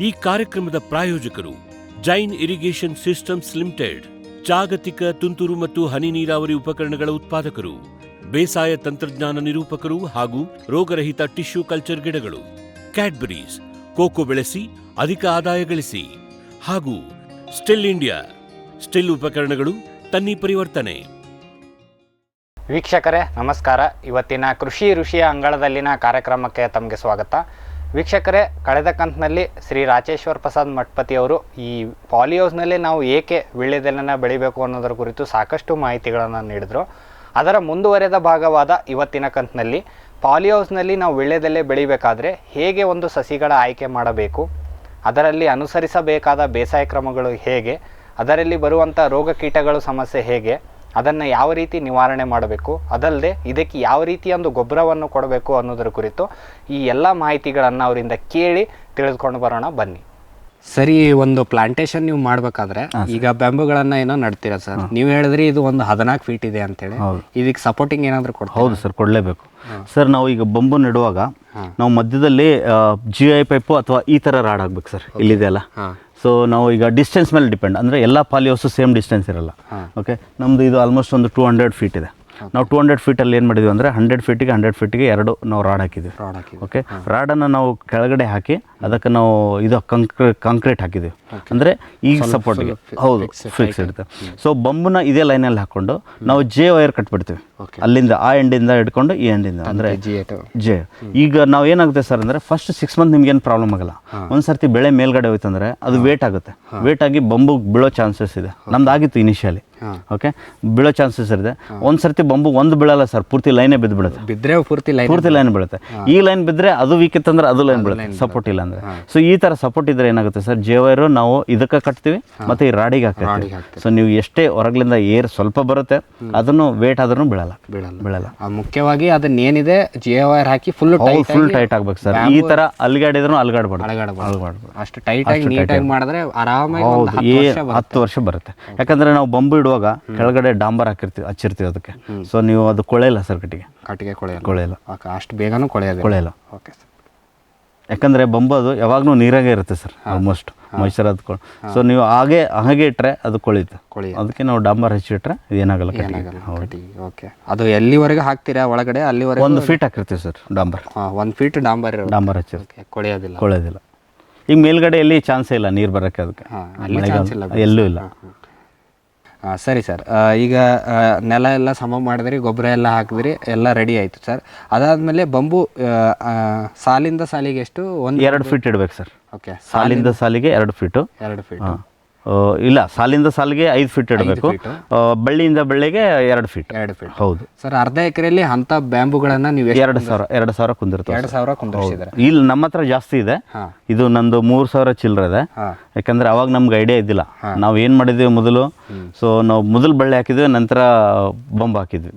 ಈ ಕಾರ್ಯಕ್ರಮದ ಪ್ರಾಯೋಜಕರು ಜೈನ್ ಇರಿಗೇಷನ್ ಸಿಸ್ಟಮ್ಸ್ ಲಿಮಿಟೆಡ್, ಜಾಗತಿಕ ತುಂತುರು ಮತ್ತು ಹನಿ ನೀರಾವರಿ ಉಪಕರಣಗಳ ಉತ್ಪಾದಕರು, ಬೇಸಾಯ ತಂತ್ರಜ್ಞಾನ ನಿರೂಪಕರು ಹಾಗೂ ರೋಗರಹಿತ ಟಿಶ್ಯೂ ಕಲ್ಚರ್ ಗಿಡಗಳು, ಕ್ಯಾಡ್ಬರೀಸ್, ಕೋಕೋ ಬೆಳೆಸಿ ಅಧಿಕ ಆದಾಯ ಗಳಿಸಿ, ಹಾಗೂ ಸ್ಟಿಲ್ ಇಂಡಿಯಾ, ಸ್ಟಿಲ್ ಉಪಕರಣಗಳು ತನ್ನಿ ಪರಿವರ್ತನೆ. ವೀಕ್ಷಕರೇ ನಮಸ್ಕಾರ. ಇವತ್ತಿನ ಕೃಷಿ ಋಷಿಯ ಅಂಗಳದಲ್ಲಿನ ಕಾರ್ಯಕ್ರಮಕ್ಕೆ ತಮಗೆ ಸ್ವಾಗತ. ವೀಕ್ಷಕರೇ, ಕಳೆದ ಕಂತಿನಲ್ಲಿ ಶ್ರೀ ರಾಚೇಶ್ವರ್ ಪ್ರಸಾದ್ ಮಠಪತಿ ಅವರು ಈ ಪಾಲಿಹೌಸ್ನಲ್ಲಿ ನಾವು ಏಕೆ ವೀಳ್ಯದೆಲೆನ ಬೆಳಿಬೇಕು ಅನ್ನೋದರ ಕುರಿತು ಸಾಕಷ್ಟು ಮಾಹಿತಿಗಳನ್ನು ನೀಡಿದರು. ಅದರ ಮುಂದುವರೆದ ಭಾಗವಾದ ಇವತ್ತಿನ ಕಂತಿನಲ್ಲಿ ಪಾಲಿಹೌಸ್ನಲ್ಲಿ ನಾವು ವೀಳ್ಯದೆಲೆ ಬೆಳಿಬೇಕಾದ್ರೆ ಹೇಗೆ ಒಂದು ಸಸಿಗಳ ಆಯ್ಕೆ ಮಾಡಬೇಕು, ಅದರಲ್ಲಿ ಅನುಸರಿಸಬೇಕಾದ ಬೇಸಾಯ ಕ್ರಮಗಳು ಹೇಗೆ, ಅದರಲ್ಲಿ ಬರುವಂಥ ರೋಗ ಕೀಟಗಳು ಸಮಸ್ಯೆ ಹೇಗೆ, ಅದನ್ನು ಯಾವ ರೀತಿ ನಿವಾರಣೆ ಮಾಡಬೇಕು, ಅದಲ್ಲದೆ ಇದಕ್ಕೆ ಯಾವ ರೀತಿಯ ಒಂದು ಗೊಬ್ಬರವನ್ನು ಕೊಡಬೇಕು ಅನ್ನೋದರ ಕುರಿತು ಈ ಎಲ್ಲ ಮಾಹಿತಿಗಳನ್ನು ಅವರಿಂದ ಕೇಳಿ ತಿಳಿದುಕೊಂಡು ಬರೋಣ ಬನ್ನಿ. ಸರಿ, ಒಂದು ಪ್ಲಾಂಟೇಶನ್ ನೀವು ಮಾಡಬೇಕಾದ್ರೆ ಈಗ ಬ್ಯಾಂಬುಗಳನ್ನು ಏನೋ ನಡ್ತೀರಾ ಸರ್, ನೀವು ಹೇಳಿದ್ರಿ ಇದು ಒಂದು 14 ಫೀಟ್ ಇದೆ ಅಂತೇಳಿ, ಇದಕ್ಕೆ ಸಪೋರ್ಟಿಂಗ್ ಏನಾದರೂ ಕೊಡ್ತೀರಾ? ಹೌದು ಸರ್, ಕೊಡಲೇಬೇಕು ಸರ್. ನಾವು ಈಗ ಬಂಬು ನೆಡುವಾಗ ನಾವು ಮಧ್ಯದಲ್ಲಿ GI ಪೈಪು ಅಥವಾ ಈ ಥರ ರಾಡ್ ಆಗ್ಬೇಕು ಸರ್. ಇಲ್ಲಿದೆ ಅಲ್ಲ, ಸೊ ನಾವು ಈಗ ಡಿಸ್ಟೆನ್ಸ್ ಮೇಲೆ ಡಿಪೆಂಡ್, ಅಂದರೆ ಎಲ್ಲ ಪಾಲಿಹೌಸು ಸೇಮ್ ಡಿಸ್ಟೆನ್ಸ್ ಇರಲ್ಲ. ಓಕೆ, ನಮ್ಮದು ಇದು ಆಲ್ಮೋಸ್ಟ್ ಒಂದು 200 ಫೀಟ್ ಇದೆ. ನಾವು 200 ಫೀಟಲ್ಲಿ ಏನು ಮಾಡಿದ್ವಿ ಅಂದರೆ 100 ಫೀಟಿಗೆ ಎರಡು ನಾವು ರಾಡ್ ಹಾಕಿದ್ವಿ. ಓಕೆ, ರಾಡನ್ನು ನಾವು ಕೆಳಗಡೆ ಹಾಕಿ ಅದಕ್ಕೆ ನಾವು ಇದು ಕಾಂಕ್ರೀಟ್ ಹಾಕಿದ್ದೀವಿ, ಅಂದರೆ ಈಗ ಸಪೋರ್ಟಿಗೆ. ಹೌದು, ಫಿಕ್ಸ್ ಇರುತ್ತೆ. ಸೊ ಬಂಬುನ ಇದೇ ಲೈನಲ್ಲಿ ಹಾಕ್ಕೊಂಡು ನಾವು ಜೆ ವೈರ್ ಕಟ್ಬಿಡ್ತೀವಿ, ಅಲ್ಲಿಂದ ಆ ಎಂಡಿಂದ ಹಿಡ್ಕೊಂಡು ಈ ಎಂಡಿಂದ, ಅಂದರೆ ಜೆ. ಈಗ ನಾವು ಏನಾಗುತ್ತೆ ಸರ್ ಅಂದರೆ ಫಸ್ಟ್ 6 ಮಂತ್ ನಿಮ್ಗೇನು ಪ್ರಾಬ್ಲಮ್ ಆಗಲ್ಲ. ಒಂದು ಸರ್ತಿ ಬೆಳೆ ಮೇಲ್ಗಡೆ ಹೋಯ್ತಂದ್ರೆ ಅದು ವೇಟ್ ಆಗುತ್ತೆ, ವೇಟ್ ಆಗಿ ಬಂಬು ಬೀಳೋ ಚಾನ್ಸಸ್ ಇದೆ. ನಮ್ದು ಆಗಿತ್ತು ಇನಿಷಿಯಲಿ. ಓಕೆ, ಬೀಳೋ ಚಾನ್ಸಸ್ ಇದೆ. ಒಂದು ಸರ್ತಿ ಬಂಬು ಒಂದು ಬೀಳಲ್ಲ ಸರ್, ಪೂರ್ತಿ ಲೈನೇ ಬಿದ್ದು ಬಿಡುತ್ತೆ. ಬಿದ್ದರೆ ಪೂರ್ತಿ ಲೈನ್ ಬೀಳುತ್ತೆ. ಈ ಲೈನ್ ಬಿದ್ದರೆ ಅದು ವೀಕ್ ಇತ್ತಂದ್ರೆ ಅದು ಲೈನ್ ಬೀಳುತ್ತೆ, ಸಪೋರ್ಟ್ ಇಲ್ಲ ಅಂದ್ರೆ. ಸೊ ಈ ಥರ ಸಪೋರ್ಟ್ ಇದ್ರೆ ಏನಾಗುತ್ತೆ ಸರ್, ಜೆ ವೈರು ನಾವು ಇದಕ್ಕೆ ಕಟ್ತೀವಿ ಮತ್ತು ಈ ರಾಡಿಗೆ ಹಾಕ್ತೀವಿ. ಸೊ ನೀವು ಎಷ್ಟೇ ಹೊರಗಲಿಂದ ಏರ್ ಸ್ವಲ್ಪ ಬರುತ್ತೆ, ಅದನ್ನು ವೇಟ್ ಆದ್ರೂ ಬೀಳಲ್ಲ. ಮುಖ್ಯವಾಗಿ ಅದನ್ನ ಏನಿದೆ ಜೆ ವೈರ್ ಹಾಕಿ ಫುಲ್ ಟೈಟ್ ಆಗ್ಬೇಕು ಸರ್. ಈ ತರ ಅಲ್ಗಾಡಿದ್ರು ಅಲ್ಗಾಡ್ಬಾರ್ದು, ಅಷ್ಟು ಟೈಟ್ ಆಗಿ ನೀಟಾಗಿ ಮಾಡಿದ್ರೆ ಆರಾಮಾಗಿ 10 ವರ್ಷ ಬರುತ್ತೆ. ಯಾಕಂದ್ರೆ ನಾವು ಬಂಬು ಇಡುವಾಗ ಕೆಳಗಡೆ ಡಾಂಬರ್ ಹಚ್ಚಿರ್ತೀವಿ ಅದಕ್ಕೆ. ಸೊ ನೀವು ಅದು ಕೊಳೆಯಲ್ಲ ಸರ್, ಕಟ್ಟಿಗೆ ಕೊಳೆಯಲ್ಲ, ಅಷ್ಟು ಬೇಗನೂ ಕೊಳೆಯಲ್ಲ. ಓಕೆ ಸರ್, ಯಾಕಂದ್ರೆ ಬಂಬು ಅದು ಯಾವಾಗಲೂ ನೀರಾಗೆ ಇರುತ್ತೆ ಸರ್, ಆಲ್ಮೋಸ್ಟ್ ಮೊಯ್ಚರ್ ಅದ್ಕೊಂಡು. ಸೊ ನೀವು ಹಾಗೆ ಇಟ್ಟರೆ ಅದು ಕೊಳೆಯುತ್ತೆ. ಅದಕ್ಕೆ ನಾವು ಡಾಂಬರ್ ಹಚ್ಚಿಟ್ರೆ ಏನಾಗಲ್ಲ. ಓಕೆ, ಅದು ಎಲ್ಲಿವರೆಗೆ ಹಾಕ್ತೀರಾ ಒಳಗಡೆ? ಅಲ್ಲಿವರೆಗೆ 1 ಫೀಟ್ ಹಾಕಿರ್ತೀವಿ ಸರ್ ಡಾಂಬರ್. 1 ಫೀಟ್ ಡಾಂಬರ್ ಹಚ್ಚಿರ್ತೀವಿ, ಕೊಳೆಯೋದಿಲ್ಲ. ಈಗ ಮೇಲ್ಗಡೆ ಎಲ್ಲಿ ಚಾನ್ಸೇ ಇಲ್ಲ ನೀರು ಬರೋಕ್ಕೆ, ಅದಕ್ಕೆ ಎಲ್ಲೂ ಇಲ್ಲ. ಸರಿ ಸರ್, ಈಗ ನೆಲ ಎಲ್ಲ ಸಮ ಮಾಡಿದ್ರಿ, ಗೊಬ್ಬರ ಎಲ್ಲ ಹಾಕಿದ್ರಿ, ಎಲ್ಲ ರೆಡಿ ಆಯಿತು ಸರ್. ಅದಾದಮೇಲೆ ಬಂಬು ಸಾಲಿಂದ ಸಾಲಿಗೆ ಎಷ್ಟು? 2 ಫೀಟ್ ಇಡಬೇಕು ಸರ್. ಓಕೆ, ಸಾಲಿಂದ ಸಾಲಿಗೆ 2 ಫೀಟು. ಇಲ್ಲ, ಸಾಲಿಂದ ಸಾಲಿಗೆ 5 ಫೀಟ್ ಇಡಬೇಕು, ಬಳ್ಳಿಯಿಂದ ಬಳ್ಳಿಗೆ 2 ಫೀಟ್. ಹೌದು ಸರ್. ಅರ್ಧ ಎಕರೆಯಲ್ಲಿ ಅಂತ ಬ್ಯಾಂಬುಗಳನ್ನ ನೀವು 2,000 ಕುಂದಿರ್ತೀವಿ. 2,000 ಕುಂದಿರ್ಸಿದ್ರೆ ಇಲ್ಲಿ ನಮ್ಮ ಹತ್ರ ಜಾಸ್ತಿ ಇದೆ. ಇದು ನಂದು 3,000 ಚಿಲ್ಲರೆ ಇದೆ. ಯಾಕಂದ್ರೆ ಅವಾಗ ನಮ್ಗೆ ಐಡಿಯಾ ಇದ್ದಿಲ್ಲ. ನಾವು ಏನ್ ಮಾಡಿದ್ವಿ ಮೊದಲು, ಸೊ ನಾವು ಮೊದಲು ಬಳ್ಳಿ ಹಾಕಿದ್ವಿ, ನಂತರ ಬಂಬ್ ಹಾಕಿದ್ವಿ.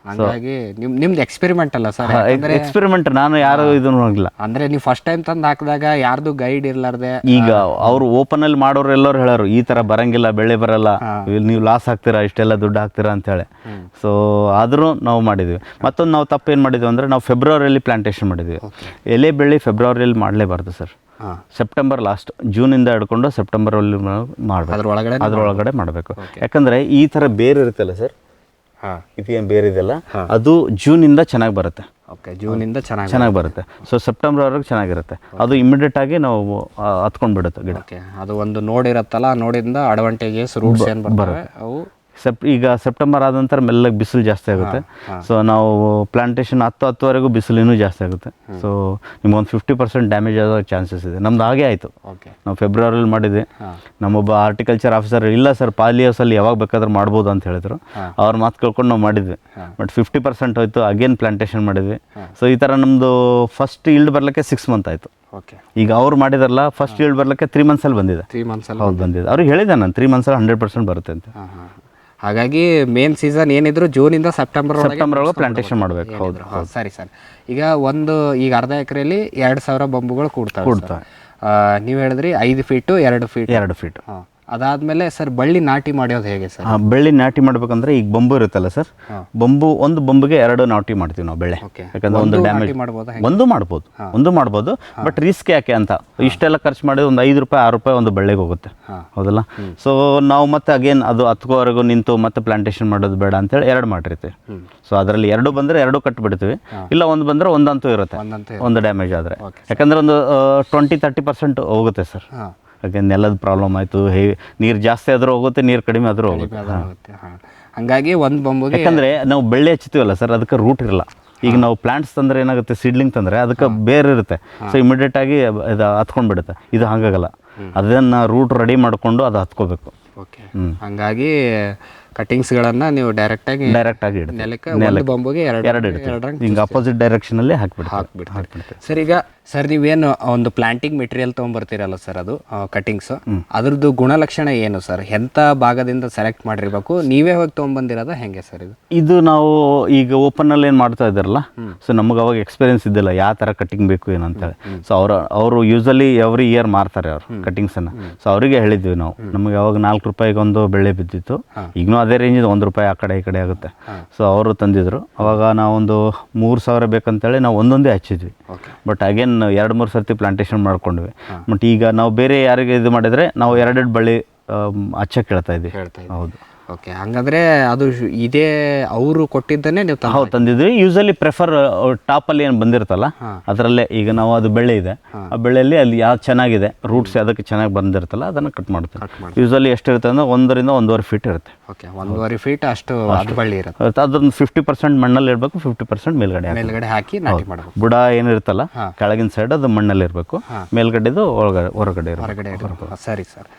ಹಾಗಾಗಿ ನಿಮ್ದು ಎಕ್ಸ್ಪೆರಿಮೆಂಟ್ ಅಲ್ಲ ಸರ್? ಎಕ್ಸ್ಪೆರಿಮೆಂಟ್, ನಾನು ಯಾರು ಇದನ್ನು ಹೋಗಿಲ್ಲ. ಅಂದ್ರೆ ನೀವು ಫಸ್ಟ್ ಟೈಮ್ ತಂದು ಹಾಕಿದಾಗ ಯಾರ್ದು ಗೈಡ್ ಇರ್ಲಾರ್ದೆ, ಈಗ ಅವ್ರು ಓಪನ್ ಅಲ್ಲಿ ಮಾಡೋರು ಎಲ್ಲರೂ ಹೇಳೋರು ಈ ತರ ಬರಂಗಿಲ್ಲ, ಬೆಳೆ ಬರಲ್ಲ, ನೀವು ಲಾಸ್ ಹಾಕ್ತೀರಾ, ಇಷ್ಟೆಲ್ಲ ದುಡ್ಡು ಹಾಕ್ತೀರಾ ಅಂತ ಹೇಳಿ. ಸೊ ಆದ್ರೂ ನಾವು ಮಾಡಿದ್ವಿ. ಮತ್ತೊಂದು ನಾವು ತಪ್ಪು ಏನ್ ಮಾಡಿದ್ವಿ ಅಂದ್ರೆ, ನಾವು ಫೆಬ್ರವರಿಯಲ್ಲಿ ಪ್ಲಾಂಟೇಶನ್ ಮಾಡಿದ್ವಿ. ಎಲೆ ಬೆಳೆ ಫೆಬ್ರವರಿಯಲ್ಲಿ ಮಾಡಲೇಬಾರ್ದು ಸರ್, ಸೆಪ್ಟೆಂಬರ್ ಲಾಸ್ಟ್, ಜೂನಿಂದ ಹಿಡ್ಕೊಂಡು ಸೆಪ್ಟೆಂಬರ್ ಅಲ್ಲಿ ಮಾಡಬೇಕು, ಅದ್ರೊಳಗಡೆ ಮಾಡಬೇಕು. ಯಾಕಂದ್ರೆ ಈ ತರ ಬೇರೆ ಇರುತ್ತಲ್ಲ ಸರ್, ಇದೇನು ಬೇರೆ ಇದೆಲ್ಲ, ಅದು ಜೂನಿಂದ ಚೆನ್ನಾಗಿ ಬರುತ್ತೆ. ಜೂನಿಂದ ಚೆನ್ನಾಗಿ ಬರುತ್ತೆ. ಸೊ ಸೆಪ್ಟೆಂಬರ್ವರೆಗೆ ಚೆನ್ನಾಗಿರುತ್ತೆ. ಅದು ಇಮಿಡಿಯೇಟ್ ಆಗಿ ನಾವು ಹತ್ಕೊಂಡ್ಬಿಡುತ್ತೆ ಗಿಡ. ಅದು ಒಂದು ನೋಡಿರತ್ತಲ್ಲ, ನೋಡಿಂದ ಅಡ್ವಾಂಟೇಜಸ್ ರೂಟ್ಸ್ ಏನು ಬರ್ತವೆ ಅವು. ಈಗ ಸೆಪ್ಟೆಂಬರ್ ಆದ ನಂತರ ಮೆಲ್ಲಗೆ ಬಿಸಿಲು ಜಾಸ್ತಿ ಆಗುತ್ತೆ. ಸೊ ನಾವು ಪ್ಲಾಂಟೇಶನ್ 10-10ವರೆಗೂ ಬಿಸಿಲು ಇನ್ನೂ ಜಾಸ್ತಿ ಆಗುತ್ತೆ. ಸೊ ನಿಮ್ಗೊಂದು 50% ಡ್ಯಾಮೇಜ್ ಆಗೋ ಚಾನ್ಸಸ್ ಇದೆ. ನಮ್ದು ಹಾಗೆ ಆಯಿತು. ನಾವು ಫೆಬ್ರವರಿಯಲ್ಲಿ ಮಾಡಿದ್ವಿ. ನಮ್ಮೊಬ್ಬ ಹಾರ್ಟಿಕಲ್ಚರ್ ಆಫೀಸರ್, ಇಲ್ಲ ಸರ್ ಪಾಲಿಹೌಸಲ್ಲಿ ಯಾವಾಗ ಬೇಕಾದ್ರೂ ಮಾಡ್ಬೋದು ಅಂತ ಹೇಳಿದ್ರು. ಅವ್ರ ಮಾತು ಕೇಳ್ಕೊಂಡು ನಾವು ಮಾಡಿದ್ವಿ. ಬಟ್ 50% ಹೋಯ್ತು, ಅಗೇನ್ ಪ್ಲಾಂಟೇಶನ್ ಮಾಡಿದ್ವಿ. ಸೊ ಈ ಥರ ನಮ್ಮದು ಫಸ್ಟ್ ಈಲ್ಡ್ ಬರಲಿಕ್ಕೆ 6 ಮಂತ್ ಆಯಿತು. ಈಗ ಅವ್ರು ಮಾಡಿದಾರಲ್ಲ, ಫಸ್ಟ್ ಈಲ್ಡ್ ಬರಲಿಕ್ಕೆ 3 ಮಂತ್ಸಲ್ಲಿ ಬಂದಿದೆ. ಹೌದು, ಬಂದಿದೆ. ಅವ್ರಿಗೆ ಹೇಳಿದೆ ನಾನು 3 ಮಂತ್ಸಲ್ಲಿ 100% ಬರುತ್ತೆ ಅಂತ. ಹಾಗಾಗಿ ಮೇನ್ ಸೀಸನ್ ಏನಿದ್ರು ಜೂನಿಂದ ಸೆಪ್ಟೆಂಬರ್ ಒಳಗೆ ಪ್ಲಾಂಟೇಶನ್ ಮಾಡಬೇಕು. ಹೌದು, ಸರಿ ಸರ್. ಈಗ ಅರ್ಧ ಎಕರೆಯಲ್ಲಿ 2,000 ಬಂಬುಗಳು ಕೂಡ್ತಾವೆ. ನೀವು ಹೇಳಿದ್ರಿ 5 ಫೀಟು 2 ಫೀಟ್. ಅದಾದಮೇಲೆ ಸರ್ ಬಳ್ಳಿ ನಾಟಿ ಮಾಡೋದು ಹೇಗೆ ಸರ್? ಬೆಳ್ಳಿ ನಾಟಿ ಮಾಡ್ಬೇಕಂದ್ರೆ ಈಗ ಬಂಬು ಇರುತ್ತಲ್ಲ ಸರ್, ಒಂದು ಬಂಬಿಗೆ 2 ನಾಟಿ ಮಾಡ್ತೀವಿ ನಾವು ಬೆಳೆ. ಯಾಕಂದ್ರೆ ಒಂದು ಡ್ಯಾಮೇಜ್ ಒಂದು ಮಾಡ್ಬೋದು ಬಟ್ ರಿಸ್ಕ್ ಯಾಕೆ ಅಂತ ಇಷ್ಟೆಲ್ಲ ಖರ್ಚು ಮಾಡಿ ಒಂದು 5 ರೂಪಾಯಿ 6 ರೂಪಾಯಿ ಒಂದು ಬೆಳ್ಳಿಗೆ ಹೋಗುತ್ತೆ, ಹೌದಲ್ಲ? ಸೊ ನಾವು ಮತ್ತೆ ಅಗೇನ್ ಅದು ಹತ್ಕೋವರೆಗೂ ನಿಂತು ಮತ್ತೆ ಪ್ಲಾಂಟೇಶನ್ ಮಾಡೋದು ಬೇಡ ಅಂತೇಳಿ 2 ಮಾಡಿರ್ತೀವಿ. ಸೊ ಅದರಲ್ಲಿ 2 ಬಂದರೆ 2 ಕಟ್ಬಿಡ್ತೀವಿ, ಇಲ್ಲ ಒಂದು ಬಂದರೆ ಒಂದಂತೂ ಇರುತ್ತೆ ಒಂದು ಡ್ಯಾಮೇಜ್ ಆದರೆ. ಯಾಕಂದ್ರೆ ಒಂದು 20-30% ಹೋಗುತ್ತೆ ಸರ್. ಯಾಕೆ ನೆಲದ ಪ್ರಾಬ್ಲಮ್ ಆಯಿತು, ನೀರು ಜಾಸ್ತಿ ಆದರೂ ಹೋಗುತ್ತೆ, ನೀರು ಕಡಿಮೆ ಆದರೂ ಹೋಗುತ್ತೆ. ಹಂಗಾಗಿ ಒಂದು ಬಂಬುಗೆ ಯಾಕಂದರೆ ನಾವು ಬೆಳ್ಳಿ ಹಚ್ತೀವಲ್ಲ ಸರ್, ಅದಕ್ಕೆ ರೂಟ್ ಇರಲ್ಲ. ಈಗ ನಾವು ಪ್ಲಾಂಟ್ಸ್ ತಂದರೆ ಏನಾಗುತ್ತೆ, ಸೀಡ್ಲಿಂಗ್ ತಂದರೆ ಅದಕ್ಕೆ ಬೇರೆ ಇರುತ್ತೆ, ಸೊ ಇಮಿಡಿಯೇಟ್ ಆಗಿ ಇದು ಹತ್ಕೊಂಡ್ಬಿಡುತ್ತೆ. ಇದು ಹಾಗಾಗಲ್ಲ, ಅದನ್ನು ರೂಟ್ ರೆಡಿ ಮಾಡಿಕೊಂಡು ಅದು ಹತ್ಕೋಬೇಕು. ಓಕೆ, ಹಂಗಾಗಿ ಕಟಿಂಗ್ಸ್ಗಳನ್ನು ನೀವು ಡೈರೆಕ್ಟಾಗಿ ನೆಲಕ್ಕೆ ಒಂದು ಬಂಬುಗೆ 2 ಇಡ್ತೀವಿ. ಹಿಂಗೆ ಅಪೋಸಿಟ್ ಡೈರೆಕ್ಷನಲ್ಲಿ ಹಾಕ್ಬಿಡ್ತೀವಿ. ಸರ್ ಈಗ ಸರ್ ನೀವೇನು ಒಂದು ಪ್ಲಾಂಟಿಂಗ್ ಮೆಟೀರಿಯಲ್ ತೊಗೊಂಬರ್ತೀರಲ್ಲ ಸರ್, ಅದು ಕಟಿಂಗ್ಸು, ಅದ್ರದ್ದು ಗುಣಲಕ್ಷಣ ಏನು ಸರ್? ಎಂಥ ಭಾಗದಿಂದ ಸೆಲೆಕ್ಟ್ ಮಾಡಿರ್ಬೇಕು? ನೀವೇ ಹೋಗಿ ತೊಗೊಂಬಂದಿರೋದ ಹೆಂಗೆ ಸರ್ ಇದು ನಾವು ಈಗ ಓಪನಲ್ಲಿ ಏನು ಮಾಡ್ತಾ ಇದ್ದಾರಲ್ಲ, ಸೊ ನಮಗೆ ಅವಾಗ ಎಕ್ಸ್ಪೀರಿಯನ್ಸ್ ಇದ್ದಿಲ್ಲ ಯಾವ ಥರ ಕಟಿಂಗ್ ಬೇಕು ಏನಂತೇಳಿ. ಸೊ ಅವರು ಯೂಸಲಿ ಎವ್ರಿ ಇಯರ್ ಮಾರ್ತಾರೆ ಅವರು ಕಟಿಂಗ್ಸನ್ನು. ಸೊ ಅವರಿಗೆ ಹೇಳಿದ್ವಿ ನಾವು, ನಮಗೆ ಅವಾಗ 4 ರೂಪಾಯಿಗೆ ಒಂದು ಬೆಳೆ ಬಿದ್ದಿತ್ತು, ಈಗಲೂ ಅದೇ ರೇಂಜ್ 1 ರೂಪಾಯಿ ಆ ಕಡೆ ಈ ಕಡೆ ಆಗುತ್ತೆ. ಸೊ ಅವರು ತಂದಿದ್ರು, ಅವಾಗ ನಾವೊಂದು 3000 ಬೇಕಂತೇಳಿ ನಾವು ಒಂದೊಂದೇ ಹಚ್ಚಿದ್ವಿ. ಬಟ್ ಅಗೇನ್ 2-3 ಸರ್ತಿ ಪ್ಲಾಂಟೇಶನ್ ಮಾಡ್ಕೊಂಡ್ವಿ. ಬಟ್ ಈಗ ನಾವು ಬೇರೆ ಯಾರಿಗೆ ಇದು ಮಾಡಿದರೆ ನಾವು 2 ಬಳ್ಳಿ ಹಚ್ಚಕ್ಕೆ ಹೇಳ್ತಾ ಇದ್ವಿ. ಹೌದು. ಓಕೆ, ಹಂಗಂದ್ರೆ ಅದು ಇದೇ ಅವರು ಕೊಟ್ಟಿದ್ದನ್ನೇ ನೀವು ತಂದಿದ್ವಿ. ಯೂಸಲಿ ಪ್ರೆಫರ್ ಟಾಪಲ್ಲಿ ಏನು ಬಂದಿರುತ್ತಲ್ಲ ಅದರಲ್ಲೇ, ಈಗ ನಾವು ಅದು ಬೆಳೆ ಇದೆ, ಆ ಬೆಳೆಯಲ್ಲಿ ಅಲ್ಲಿ ಯಾವ್ದು ಚೆನ್ನಾಗಿದೆ ರೂಟ್ಸ್ ಅದಕ್ಕೆ ಚೆನ್ನಾಗಿ ಬಂದಿರುತ್ತಲ್ಲ ಅದನ್ನು ಕಟ್ ಮಾಡ್ತೀವಿ. ಯೂಸಲಿ ಎಷ್ಟಿರುತ್ತೆ ಅಂದರೆ 1 ರಿಂದ 1.5 ಫೀಟ್ ಇರುತ್ತೆ. ಓಕೆ, 1.5 ಫೀಟ್ ಅಷ್ಟು ಬಳ್ಳಿ ಇರುತ್ತೆ. ಅದೊಂದು 50% ಮಣ್ಣಲ್ಲಿ ಇರಬೇಕು, 50% ಮೇಲ್ಗಡೆ ಹಾಕಿ ನಾಟಿ ಮಾಡಬೇಕು. ಬುಡ ಏನಿರುತ್ತಲ್ಲ ಕೆಳಗಿನ ಸೈಡ್ ಅದು ಮಣ್ಣಲ್ಲಿ ಇರಬೇಕು, ಮೇಲ್ಗಡೆದು ಹೊರಗಡೆ ಇರಬೇಕು. ಸರಿ ಸರ್.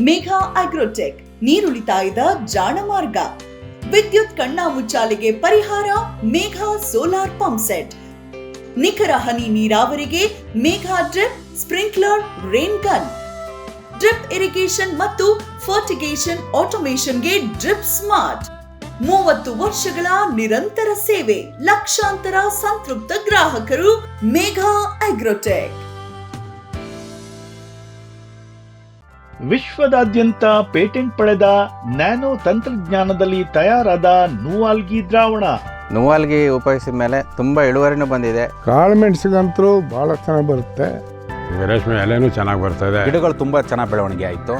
ಮೇಘ ಅಗ್ರೋಟೆಕ್, ನೀರುಳಿತಾಯದ ಜಾಣ ಮಾರ್ಗ. ವಿದ್ಯುತ್ ಕಣ್ಣಾಮುಚ್ಚಾಲೆಗೆ ಪರಿಹಾರ ಮೇಘ ಸೋಲಾರ್ ಪಂಪ್ ಸೆಟ್. ನಿಖರ ಹನಿ ನೀರಾವರಿಗೆ Megha drip, sprinkler, rain gun. Drip irrigation ಮತ್ತು ಫರ್ಟಿಗೇಷನ್ ಆಟೋಮೇಷನ್ಗೆ ಡ್ರಿಪ್ ಸ್ಮಾರ್ಟ್. 30 ವರ್ಷಗಳ ನಿರಂತರ ಸೇವೆ, ಲಕ್ಷಾಂತರ ಸಂತೃಪ್ತ ಗ್ರಾಹಕರು. ಮೇಘ ಅಗ್ರೋಟೆಕ್. ವಿಶ್ವದಾದ್ಯಂತ ಪೇಟೆಂಟ್ ಪಡೆದ ನ್ಯಾನೋ ತಂತ್ರಜ್ಞಾನದಲ್ಲಿ ತಯಾರಾದ ನೂವಾಲ್ಗಿ ದ್ರಾವಣ. ನೂವಾಲ್ಗಿ ಉಪಯೋಗಿಸಿದ ಮೇಲೆ ತುಂಬಾ ಇಳುವರಿನೂ ಬಂದಿದೆ. ಕಾಳುಮೆಣಸಿಗಂತೂ ಬಹಳ ಚೆನ್ನಾಗಿ ಬರುತ್ತೆ, ರೇಷ್ಮೆ ಎಲೆನೂ ಚೆನ್ನಾಗಿ ಬರ್ತದೆ, ಗಿಡಗಳು ತುಂಬಾ ಚೆನ್ನಾಗಿ ಬೆಳವಣಿಗೆ ಆಯಿತು.